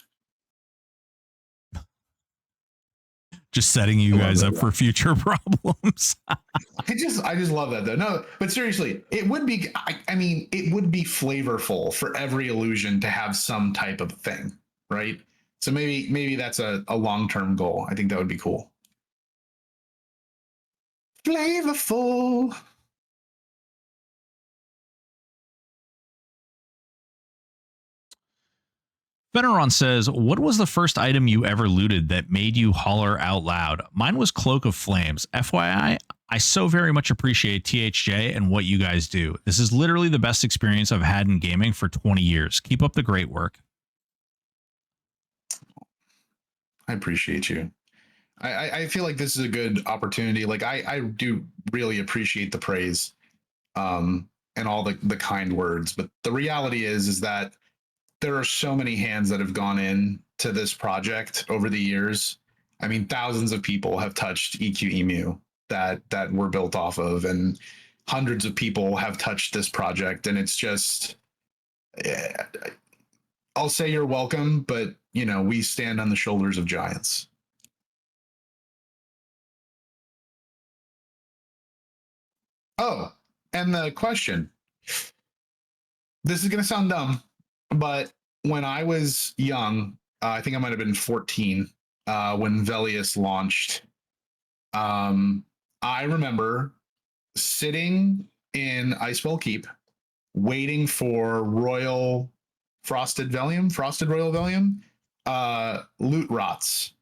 Just setting you guys up for future problems. I just love that though. No, but seriously, it would be. It would be flavorful for every illusion to have some type of thing, right? So maybe that's a long-term goal. I think that would be cool. Flavorful. Veneron says, what was the first item you ever looted that made you holler out loud? Mine was Cloak of Flames. FYI, I so very much appreciate THJ and what you guys do. This is literally the best experience I've had in gaming for 20 years. Keep up the great work. I appreciate you. I feel like this is a good opportunity. Like I do really appreciate the praise and all the kind words. But the reality is that there are so many hands that have gone in to this project over the years. I mean, thousands of people have touched EQ that we're built off of, and hundreds of people have touched this project. And it's just, I'll say you're welcome, but we stand on the shoulders of giants. Oh, and the question. This is going to sound dumb, but when I was young, I think I might have been 14 when Velius launched. I remember sitting in Icewell Keep, waiting for Frosted Royal Velium, loot rots.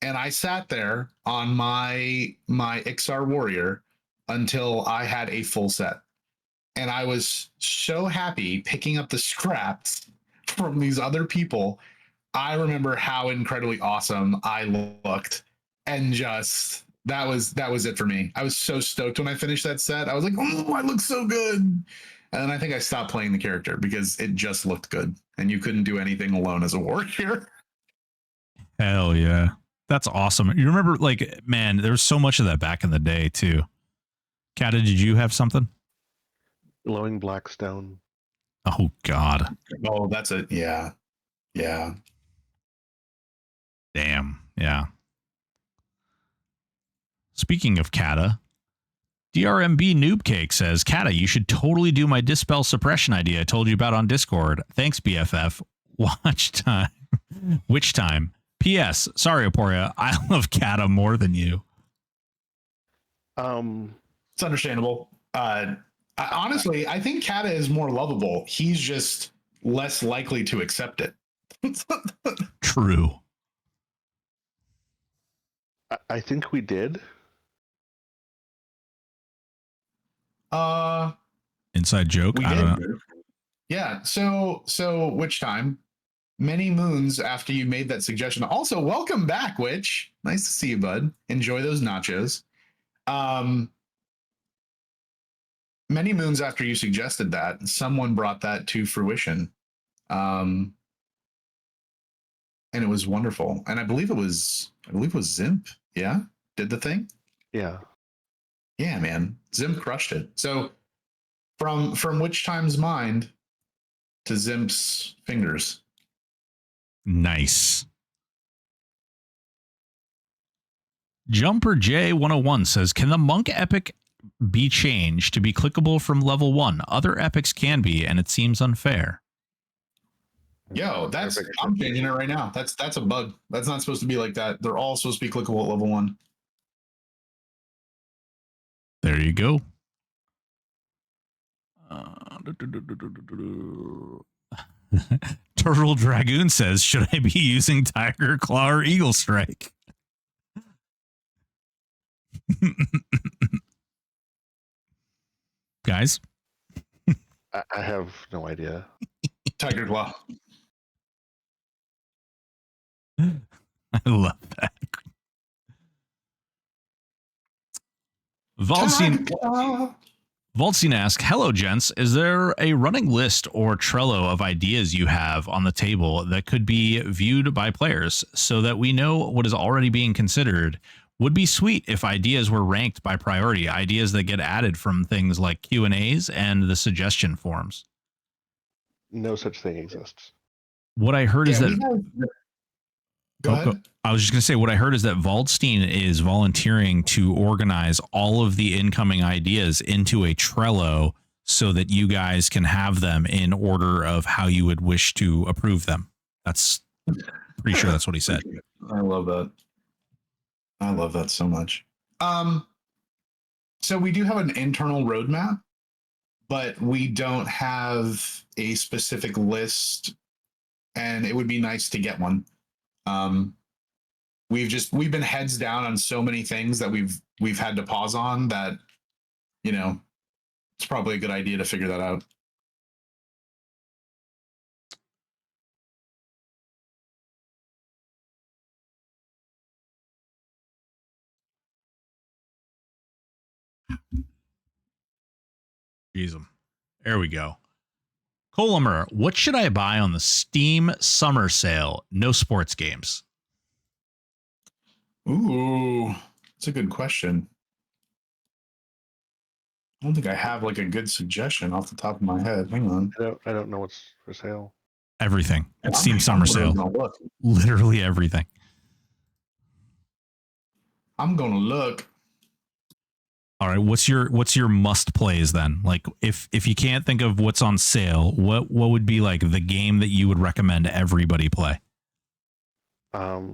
And I sat there on my Ixar Warrior until I had a full set. And I was so happy picking up the scraps from these other people. I remember how incredibly awesome I looked, and just that was it for me. I was so stoked when I finished that set. I was like, oh, I look so good. And then I think I stopped playing the character because it just looked good, and you couldn't do anything alone as a warrior. Hell yeah. That's awesome. You remember, man, there was so much of that back in the day too. Kata, did you have something? Glowing Blackstone. Oh God. Oh, that's it. Yeah. Damn. Yeah. Speaking of Kata, DRMB Noob Cake says, Kata, you should totally do my Dispel Suppression idea I told you about on Discord. Thanks, BFF. Watch time. Which time? P.S. Sorry, Aporia. I love Kata more than you. It's understandable. Honestly, I think Kata is more lovable. He's just less likely to accept it. True. I think we did. Inside joke. I don't know. Yeah. So which time? Many moons after you made that suggestion. Also, welcome back, Witch. Nice to see you, bud. Enjoy those nachos. Many moons after you suggested that, someone brought that to fruition. And and it was wonderful. And I believe it was Zimp. Yeah, did the thing. Yeah. Yeah, man, Zimp crushed it. So from Witch Time's mind to Zimp's fingers. Nice. Jumper J101 says, can the monk epic be changed to be clickable from level 1? Other epics can be, and it seems unfair. Yo, I'm changing it right now. That's a bug. That's not supposed to be like that. They're all supposed to be clickable at level 1. There you go. Turtle Dragoon says, should I be using Tiger Claw or Eagle Strike? Guys? I have no idea. Tiger Claw. I love that. Valstein asks, hello, gents. Is there a running list or Trello of ideas you have on the table that could be viewed by players so that we know what is already being considered? Would be sweet if ideas were ranked by priority, ideas that get added from things like Q&As and the suggestion forms. No such thing exists. What I heard is that... Go ahead. I was just going to say, what I heard is that Waldstein is volunteering to organize all of the incoming ideas into a Trello so that you guys can have them in order of how you would wish to approve them. That's pretty sure that's what he said. I love that. I love that so much. So we do have an internal roadmap, but we don't have a specific list, and it would be nice to get one. We've been heads down on so many things that we've had to pause on that, you know, it's probably a good idea to figure that out. Jeez, there we go. Colomer, what should I buy on the Steam summer sale? No sports games. Ooh, that's a good question. I don't think I have like a good suggestion off the top of my head. Hang on. I don't know what's for sale. Everything. It's Steam summer sale. Literally everything. I'm gonna look. All right, what's your must plays then? Like if you can't think of what's on sale, what would be like the game that you would recommend everybody play?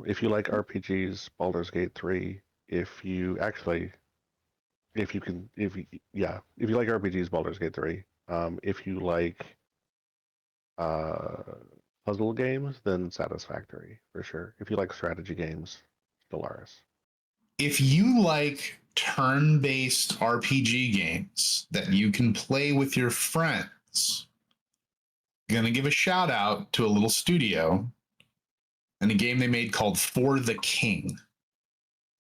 If you like RPGs, Baldur's Gate 3. If you like RPGs, Baldur's Gate 3. If you like puzzle games, then Satisfactory for sure. If you like strategy games, Stellaris. If you like turn-based RPG games that you can play with your friends, I'm gonna give a shout out to a little studio and a game they made called For the King.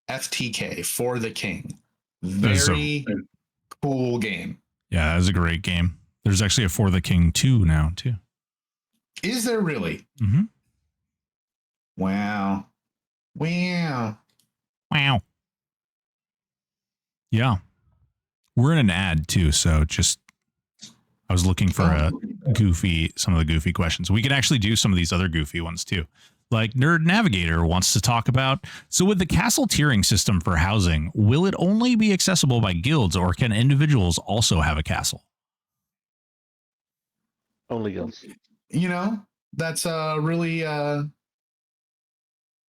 FTK, For the King. Very cool game. Yeah, that was a great game. There's actually a For the King 2 now too. Is there really? Mm-hmm. Wow. Yeah. We're in an ad too, so just I was looking for some of the goofy questions. We can actually do some of these other goofy ones too. Like Nerd Navigator wants to talk about, so with the castle tiering system for housing, will it only be accessible by guilds or can individuals also have a castle? Only guilds. You know, that's really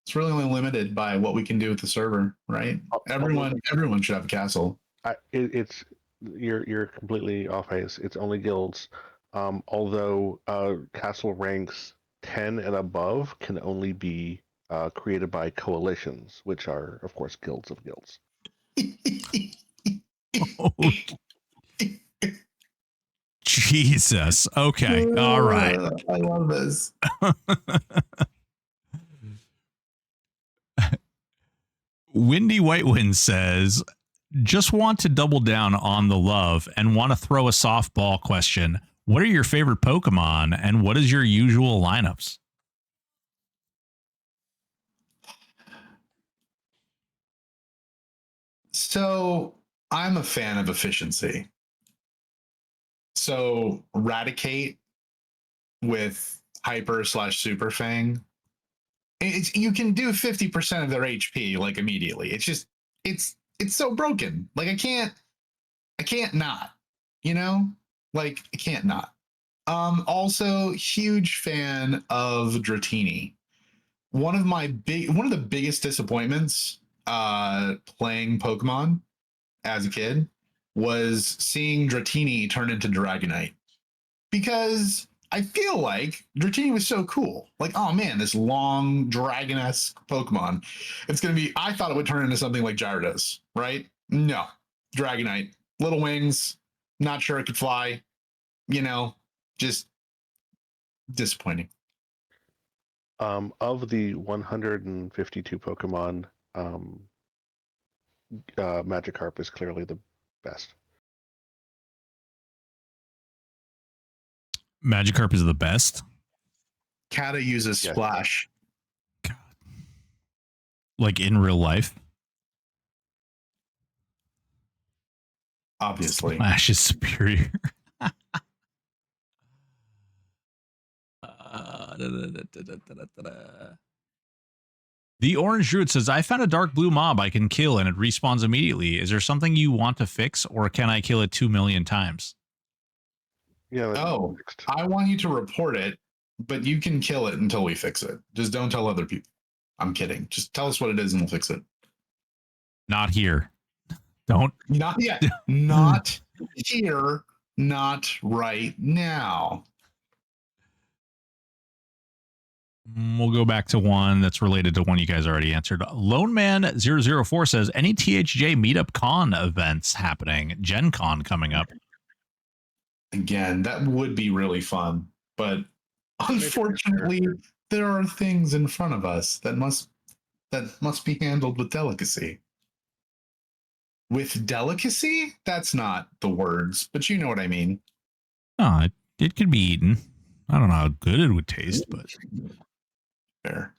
it's really only limited by what we can do with the server, right? Everyone should have a castle. You're completely off base. It's only guilds. Although castle ranks 10 and above can only be created by coalitions, which are, of course, guilds of guilds. Oh, Jesus. Okay. All right. I love this. Windy Whitewind says, just want to double down on the love and want to throw a softball question. What are your favorite Pokemon and what is your usual lineups? So I'm a fan of efficiency. So Eradicate with Hyper slash Super Fang, you can do 50% of their HP like immediately. It's just it's so broken. Like I can't not, you know? Like I can't not. Also huge fan of Dratini. One of the biggest disappointments playing Pokemon as a kid was seeing Dratini turn into Dragonite, because I feel like Dratini was so cool. Like, oh man, this long dragon-esque Pokemon. It's gonna be. I thought it would turn into something like Gyarados, right? No, Dragonite, little wings. Not sure it could fly. You know, just disappointing. Of the 152 Pokemon, Magikarp is clearly the best. Magikarp is the best. Kata uses Yes. Splash. God. Like in real life. Obviously. Splash is superior. The Orange Druid says, I found a dark blue mob I can kill and it respawns immediately. Is there something you want to fix, or can I kill it 2 million times? Yeah. Oh, I want you to report it, but you can kill it until we fix it. Just don't tell other people. I'm kidding. Just tell us what it is and we'll fix it. Not here. Don't. Not yet. Not here. Not right now. We'll go back to one that's related to one you guys already answered. Lone Man 004 says, any THJ Meetup Con events happening? Gen Con coming up. Again, that would be really fun, but unfortunately, there are things in front of us that must be handled with delicacy. With delicacy? That's not the words, but you know what I mean. Oh, it could be eaten. I don't know how good it would taste, but fair.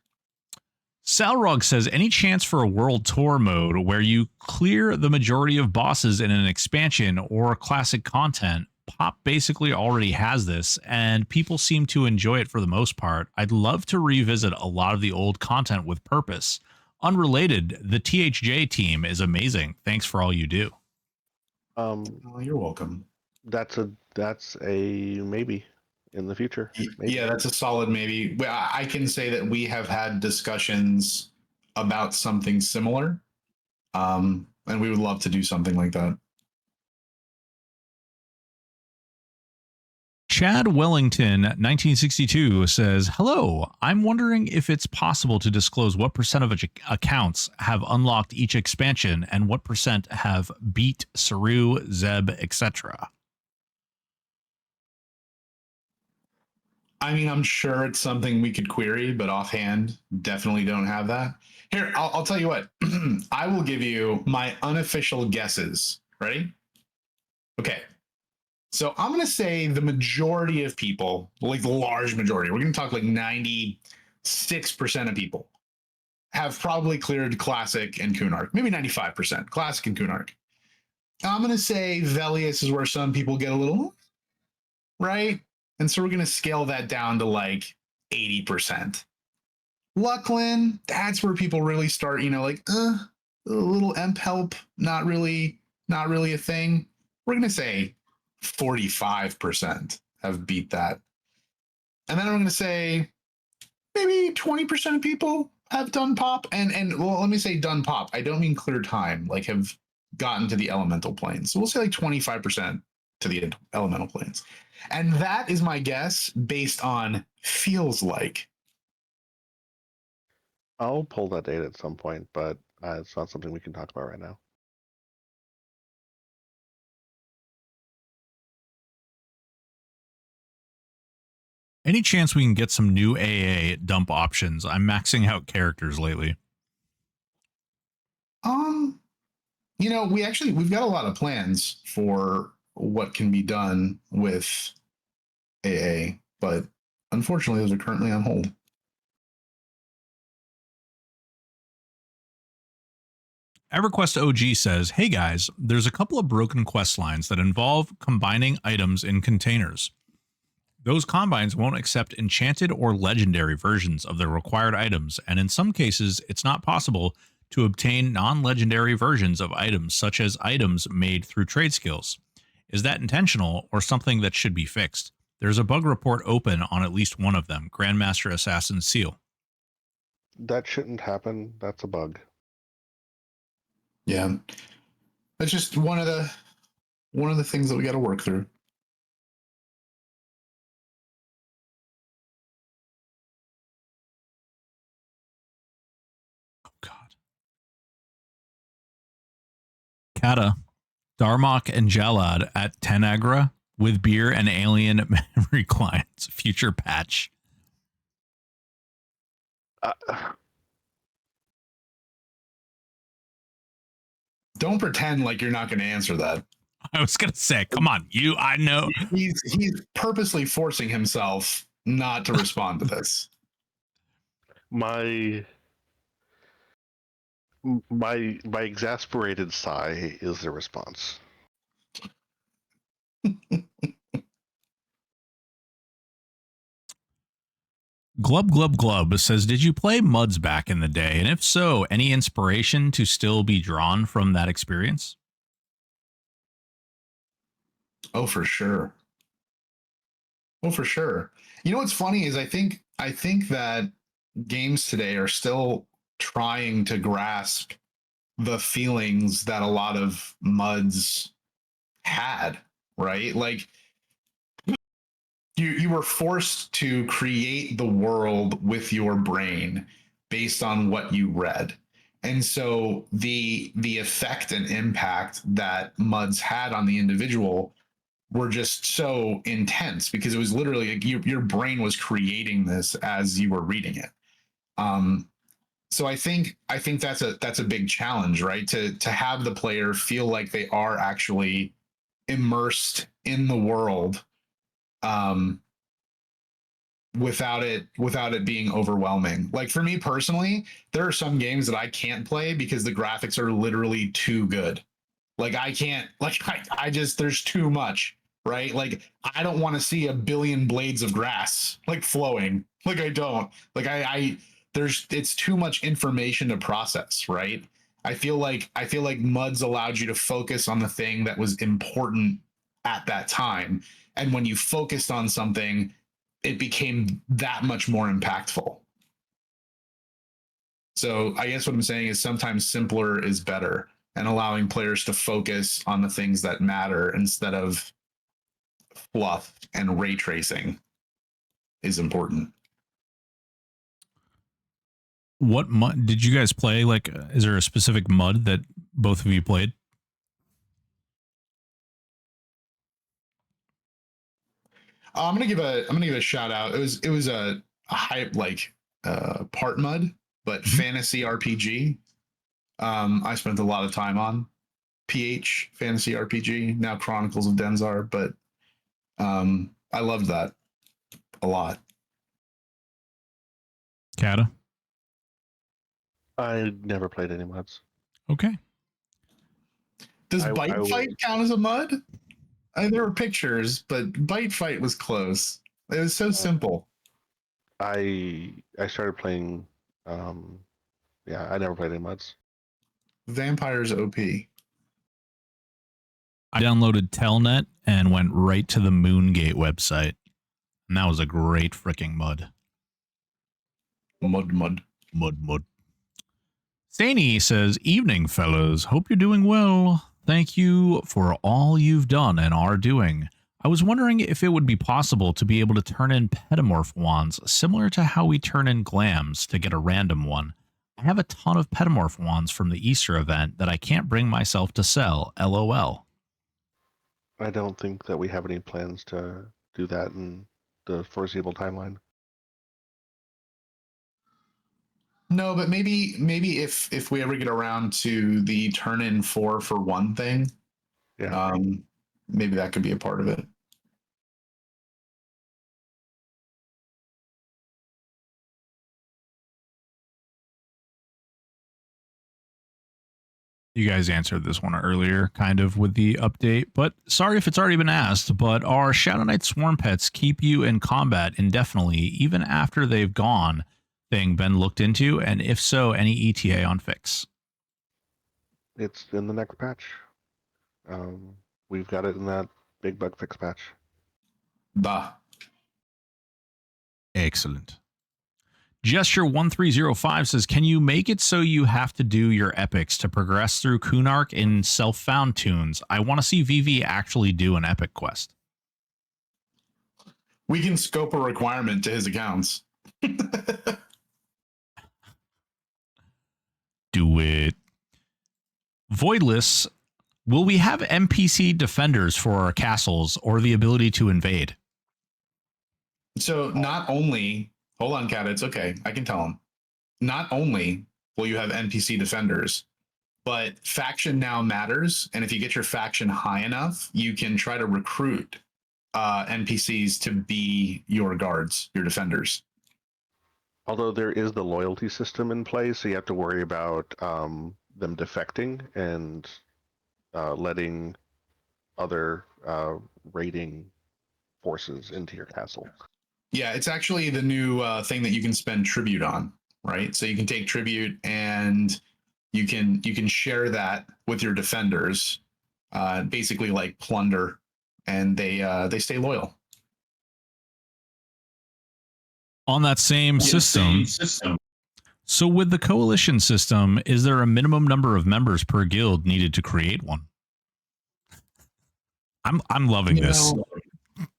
Salrog says, any chance for a world tour mode where you clear the majority of bosses in an expansion or classic content? Pop basically already has this, and people seem to enjoy it for the most part. I'd love to revisit a lot of the old content with purpose. Unrelated, the THJ team is amazing. Thanks for all you do. Oh, you're welcome. That's a maybe in the future. Maybe. Yeah, that's a solid maybe. I can say that we have had discussions about something similar, and we would love to do something like that. Chad Wellington, 1962, says, hello, I'm wondering if it's possible to disclose what percent of accounts have unlocked each expansion and what percent have beat Saru, Zeb, etc. I mean, I'm sure it's something we could query, but offhand, definitely don't have that. Here, I'll tell you what. I will give you my unofficial guesses. Ready? Okay. So I'm going to say the majority of people, like the large majority, we're going to talk like 96% of people, have probably cleared Classic and Kunark. Maybe 95%. Classic and Kunark. I'm going to say Velius is where some people get a little, right? And so we're going to scale that down to like 80%. Lucklin, that's where people really start, like, a little emp help, not really a thing. We're going to say 45% have beat that. And then I'm going to say maybe 20% of people have done pop. And well, let me say done pop. I don't mean clear time, like have gotten to the elemental planes. So we'll say like 25% to the elemental planes. And that is my guess based on feels like. I'll pull that data at some point, but it's not something we can talk about right now. Any chance we can get some new AA dump options? I'm maxing out characters lately. We've got a lot of plans for what can be done with AA, but unfortunately those are currently on hold. EverQuest OG says, "Hey guys, there's a couple of broken quest lines that involve combining items in containers. Those combines won't accept enchanted or legendary versions of the required items, and in some cases, it's not possible to obtain non-legendary versions of items, such as items made through trade skills. Is that intentional or something that should be fixed? There's a bug report open on at least one of them, Grandmaster Assassin Seal." That shouldn't happen. That's a bug. Yeah, that's just one of the things that we got to work through. Oh God. Kata, Darmok, and Jalad at Tanagra with beer and alien memory clients. Future patch. Uh, Don't pretend like you're not going to answer that. I was gonna say, come on, I know. He's purposely forcing himself not to respond to this. my my exasperated sigh is the response. Glub Glub Glub says, "Did you play Muds back in the day? And if so, any inspiration to still be drawn from that experience?" Oh, for sure. Oh, for sure. You know what's funny is I think that games today are still trying to grasp the feelings that a lot of Muds had, right? Like you were forced to create the world with your brain based on what you read. And so the effect and impact that Muds had on the individual were just so intense because it was literally like your brain was creating this as you were reading it. Um, so I think that's a big challenge, right? To have the player feel like they are actually immersed in the world, um, without it being overwhelming. Like for me personally, there are some games that I can't play because the graphics are literally too good. Like I can't, like I just there's too much, right? Like I don't want to see a billion blades of grass like flowing. Like I don't. Like I there's it's too much information to process, right? I feel like Muds allowed you to focus on the thing that was important at that time. And when you focused on something, it became that much more impactful. So I guess what I'm saying is sometimes simpler is better, and allowing players to focus on the things that matter instead of fluff and ray tracing is important. What mud did you guys play? Like, is there a specific mud that both of you played? I'm gonna give a shout out. It was a hype like part mud, but fantasy RPG. I spent a lot of time on PH fantasy RPG, now Chronicles of Denzar, but I loved that a lot. Kata? I never played any mods. Okay. Does I Bite will- Fight count as a mud? There were pictures, but Bite Fight was close. It was so simple. I started playing. Yeah, I never played any mods. Vampires OP. I downloaded Telnet and went right to the Moongate website. And that was a great freaking mud. Mud. Mud. Staney says, "Evening, fellows. Hope you're doing well. Thank you for all you've done and are doing. I was wondering if it would be possible to be able to turn in pedomorph wands, similar to how we turn in glams to get a random one. I have a ton of pedomorph wands from the Easter event that I can't bring myself to sell. LOL." I don't think that we have any plans to do that in the foreseeable timeline. No, but maybe if we ever get around to the turn in 4 for 1 thing, Yeah. maybe that could be a part of it. You guys answered this one earlier, kind of with the update, but sorry if it's already been asked. But are Shadow Knight swarm pets keep you in combat indefinitely, even after they've gone? Thing been looked into, and if so, any ETA on fix? It's in the next patch. We've got it in that big bug fix patch. Bah. Excellent. Gesture1305 says, can you make it so you have to do your epics to progress through Kunark in self-found tunes? I want to see VV actually do an epic quest. We can scope a requirement to his accounts. Do it. Voidless, will we have NPC defenders for our castles or the ability to invade? So not only, hold on, Kat, it's okay. I can tell him. Not only will you have NPC defenders, but faction now matters. And if you get your faction high enough, you can try to recruit NPCs to be your guards, your defenders. Although there is the loyalty system in place, so you have to worry about them defecting and letting other raiding forces into your castle. Yeah, it's actually the new thing that you can spend tribute on, right? So you can take tribute and you can share that with your defenders, basically like plunder, and they stay loyal. On that same system. So with the coalition system, is there a minimum number of members per guild needed to create one? I'm loving this.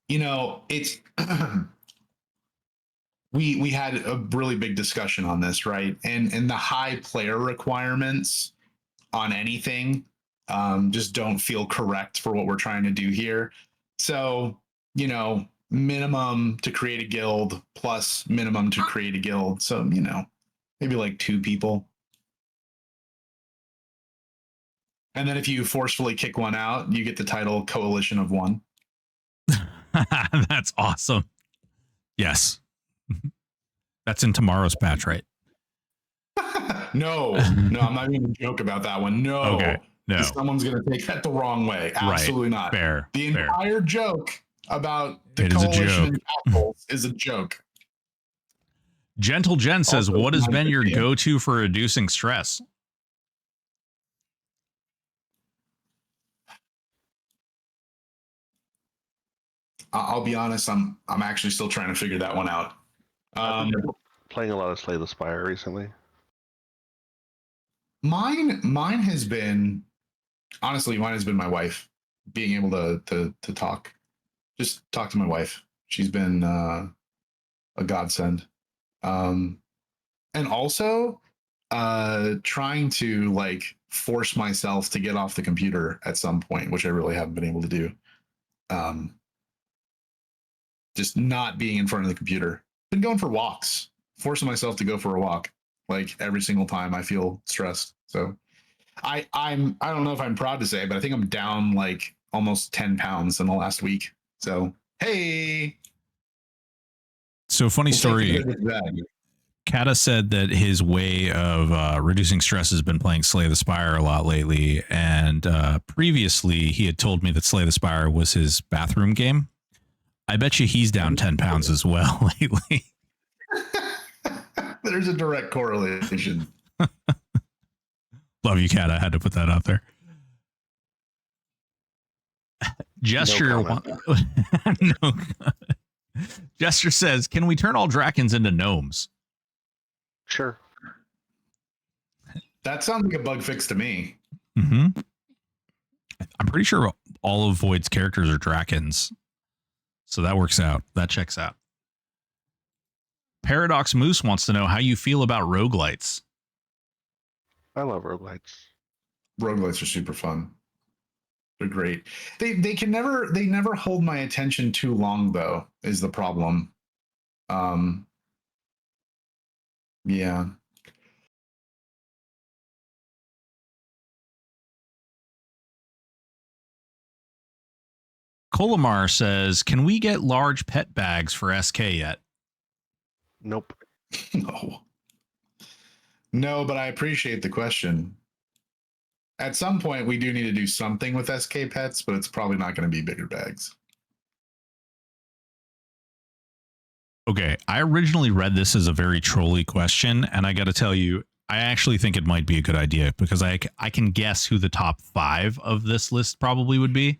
It's we had a really big discussion on this, right? And the high player requirements on anything just don't feel correct for what we're trying to do here. So, minimum to create a guild plus minimum to create a guild. So, maybe like 2 people. And then if you forcefully kick one out, you get the title Coalition of One. That's awesome. Yes. That's in tomorrow's patch, right? No, I'm not even going to joke about that one. No. Okay. No. Someone's going to take that the wrong way. Absolutely not. Fair. The fair. entire joke about the It is a coalition joke. and castles is a joke. Gentle Jen says, Also, what has been your video. go-to for reducing stress? I'll be honest, I'm actually still trying to figure that one out. I've been playing a lot of Slay the Spire recently. Mine has been, honestly, my wife, being able to talk. Just talk to my wife. She's been a godsend. And also trying to like force myself to get off the computer at some point, which I really haven't been able to do. Just not being in front of the computer. Been going for walks, forcing myself to go for a walk like every single time I feel stressed. So I don't know if I'm proud to say, but I think I'm down like almost 10 pounds in the last week. So hey. So funny story. Kata said that his way of reducing stress has been playing Slay the Spire a lot lately. And previously, he had told me that Slay the Spire was his bathroom game. I bet you he's down 10 pounds as well lately. There's a direct correlation. Love you, Kata. I had to put that out there. Gesture. No. Gesture says, can we turn all Drakens into gnomes? Sure. That sounds like a bug fix to me. Mm-hmm. I'm pretty sure all of Void's characters are Drakens. So that works out. That checks out. Paradox Moose wants to know how you feel about roguelites. I love roguelites. Roguelites are super fun. They're great. They never hold my attention too long though, is the problem. Yeah. Colomar says, can we get large pet bags for SK yet? Nope. No, but I appreciate the question. At some point, we do need to do something with SK pets, but it's probably not going to be bigger bags. Okay, I originally read this as a very trolly question, and I got to tell you, I actually think it might be a good idea because I can guess who the top 5 of this list probably would be.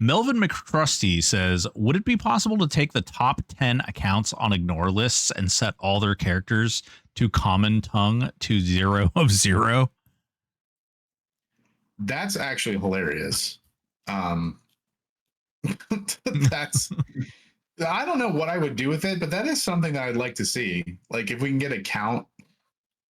Melvin McTrusty says, would it be possible to take the top 10 accounts on ignore lists and set all their characters to common tongue to 0 of 0? That's actually hilarious. That's I don't know what I would do with it, but that is something that I'd like to see. Like if we can get a count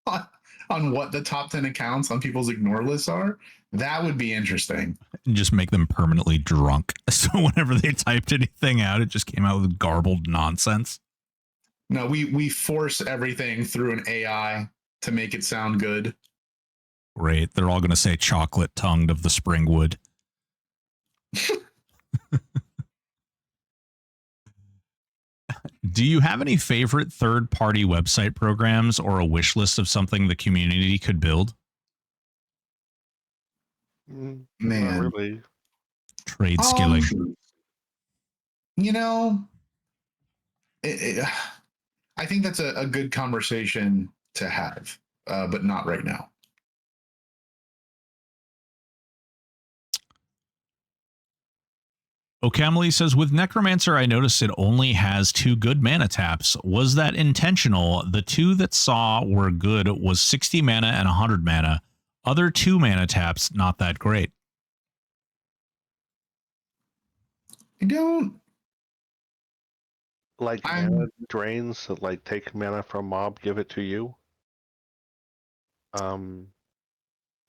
on what the top 10 accounts on people's ignore lists are, that would be interesting. And just make them permanently drunk. So whenever they typed anything out, it just came out with garbled nonsense. No, we force everything through an AI to make it sound good. Great. They're all going to say chocolate tongued of the Springwood. Do you have any favorite third-party website programs or a wish list of something the community could build? Man, not really. Trade skilling. You know, I think that's a good conversation to have, but not right now. Okamali says, with Necromancer, I noticed it only has 2 good mana taps. Was that intentional? The 2 that saw were good was 60 mana and 100 mana. Other 2 mana taps, not that great. I don't like mana drains that like take mana from mob, give it to you.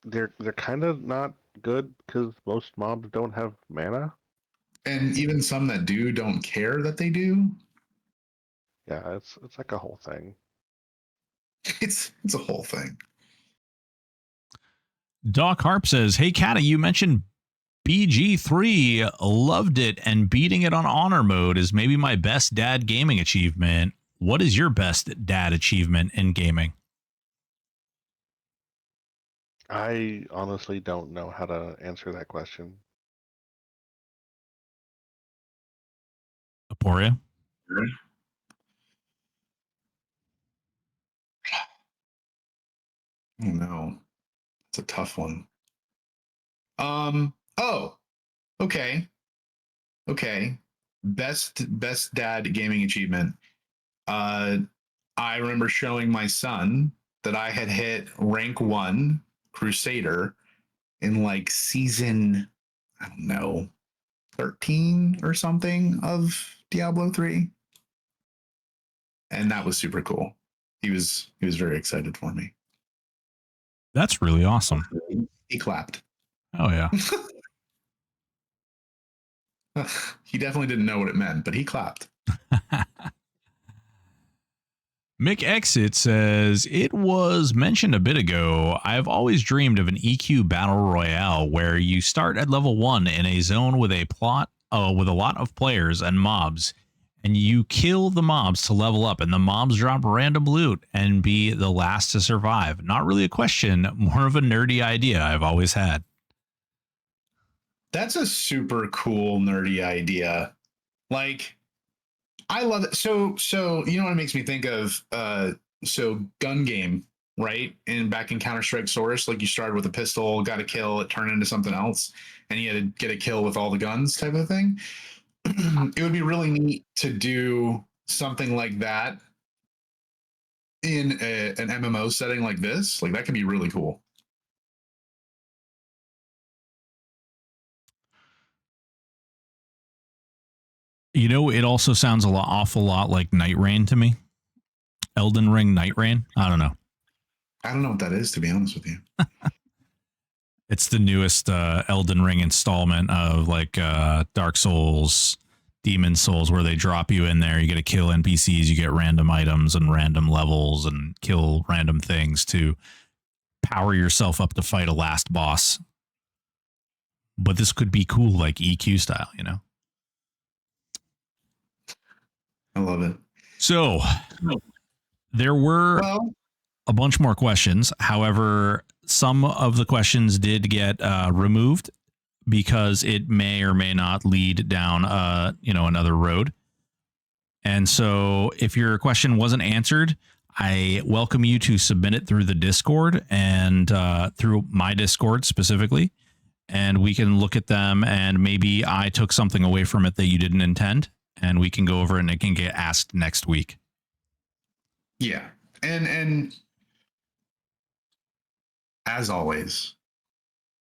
They're kind of not good because most mobs don't have mana. And even some that do don't care that they do. Yeah, it's like a whole thing. It's a whole thing. Doc Harp says, hey, Kata, you mentioned BG3. Loved it, and beating it on honor mode is maybe my best dad gaming achievement. What is your best dad achievement in gaming? I honestly don't know how to answer that question. Aporia? Oh no, it's a tough one. Oh, okay. Best dad gaming achievement. I remember showing my son that I had hit rank 1 Crusader in like season, I don't know, 13 or something of Diablo 3. And that was super cool. He was very excited for me. That's really awesome. He clapped. Oh, yeah. He definitely didn't know what it meant, but he clapped. Mick Exit says, it was mentioned a bit ago, I've always dreamed of an EQ battle royale where you start at level 1 in a zone with a with a lot of players and mobs, and you kill the mobs to level up, and the mobs drop random loot and be the last to survive. Not really a question, more of a nerdy idea I've always had. That's a super cool nerdy idea. Like, I love it. So you know what it makes me think of? So gun game, right? And back in Counter-Strike Source, like you started with a pistol, got a kill, it turned into something else, and you had to get a kill with all the guns type of thing. It would be really neat to do something like that in an MMO setting like this. Like that can be really cool. You know, it also sounds awful lot like Night Rain to me. Elden Ring Night Rain. I don't know. I don't know what that is, to be honest with you. It's the newest Elden Ring installment of like Dark Souls, Demon Souls, where they drop you in there. You get to kill NPCs, you get random items and random levels and kill random things to power yourself up to fight a last boss. But this could be cool, like EQ style, you know? I love it. So there were a bunch more questions. However, some of the questions did get removed because it may or may not lead down another road. And so if your question wasn't answered, I welcome you to submit it through the Discord and through my Discord specifically. And we can look at them, and maybe I took something away from it that you didn't intend, and we can go over it and it can get asked next week. Yeah. And as always,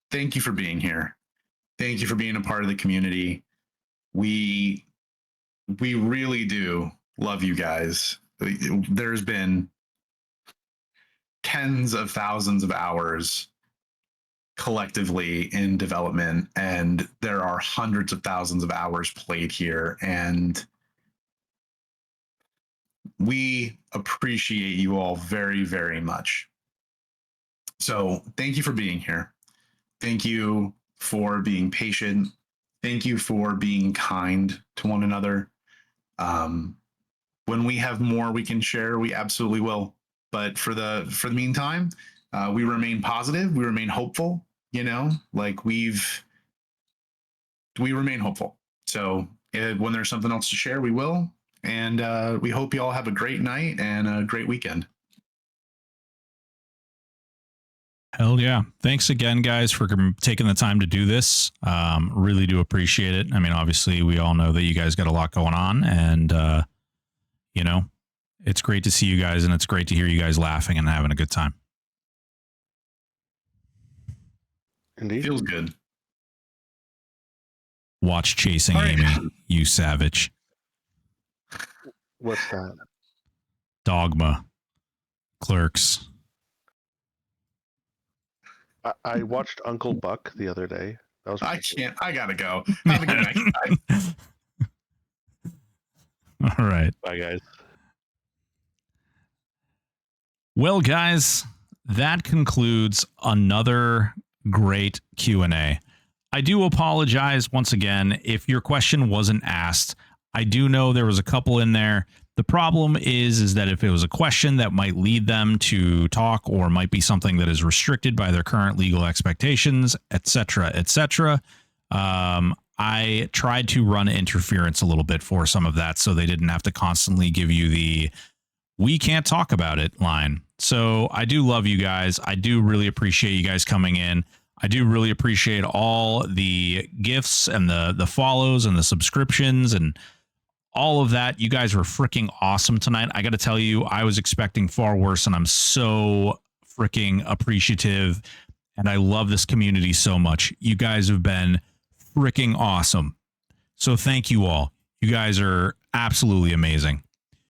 thank you for being here. Thank you for being a part of the community. We really do love you guys. There's been tens of thousands of hours collectively in development, and there are hundreds of thousands of hours played here, and we appreciate you all very, very much. So thank you for being here. Thank you for being patient. Thank you for being kind to one another. When we have more we can share, we absolutely will. But for the meantime, we remain positive. We remain hopeful. Like we remain hopeful. So when there's something else to share, we will. And we hope you all have a great night and a great weekend. Hell yeah. Thanks again, guys, for taking the time to do this. Really do appreciate it. I mean, obviously, we all know that you guys got a lot going on, and, it's great to see you guys, and it's great to hear you guys laughing and having a good time. Indeed. Feels good. Watch Chasing All right. Amy, you savage. What's that? Dogma. Clerks. I watched Uncle Buck the other day. That was I can't. I gotta go. Have a good night, guys. All right. Bye, guys. Well, guys, that concludes another great Q&A. I do apologize once again if your question wasn't asked. I do know there was a couple in there. The problem is that if it was a question that might lead them to talk or might be something that is restricted by their current legal expectations, etc., I tried to run interference a little bit for some of that so they didn't have to constantly give you the "we can't talk about it" line. So I do love you guys. I do really appreciate you guys coming in. I do really appreciate all the gifts and the follows and the subscriptions and all of that. You guys were freaking awesome tonight. I got to tell you, I was expecting far worse, and I'm so freaking appreciative. And I love this community so much. You guys have been freaking awesome. So thank you all. You guys are absolutely amazing.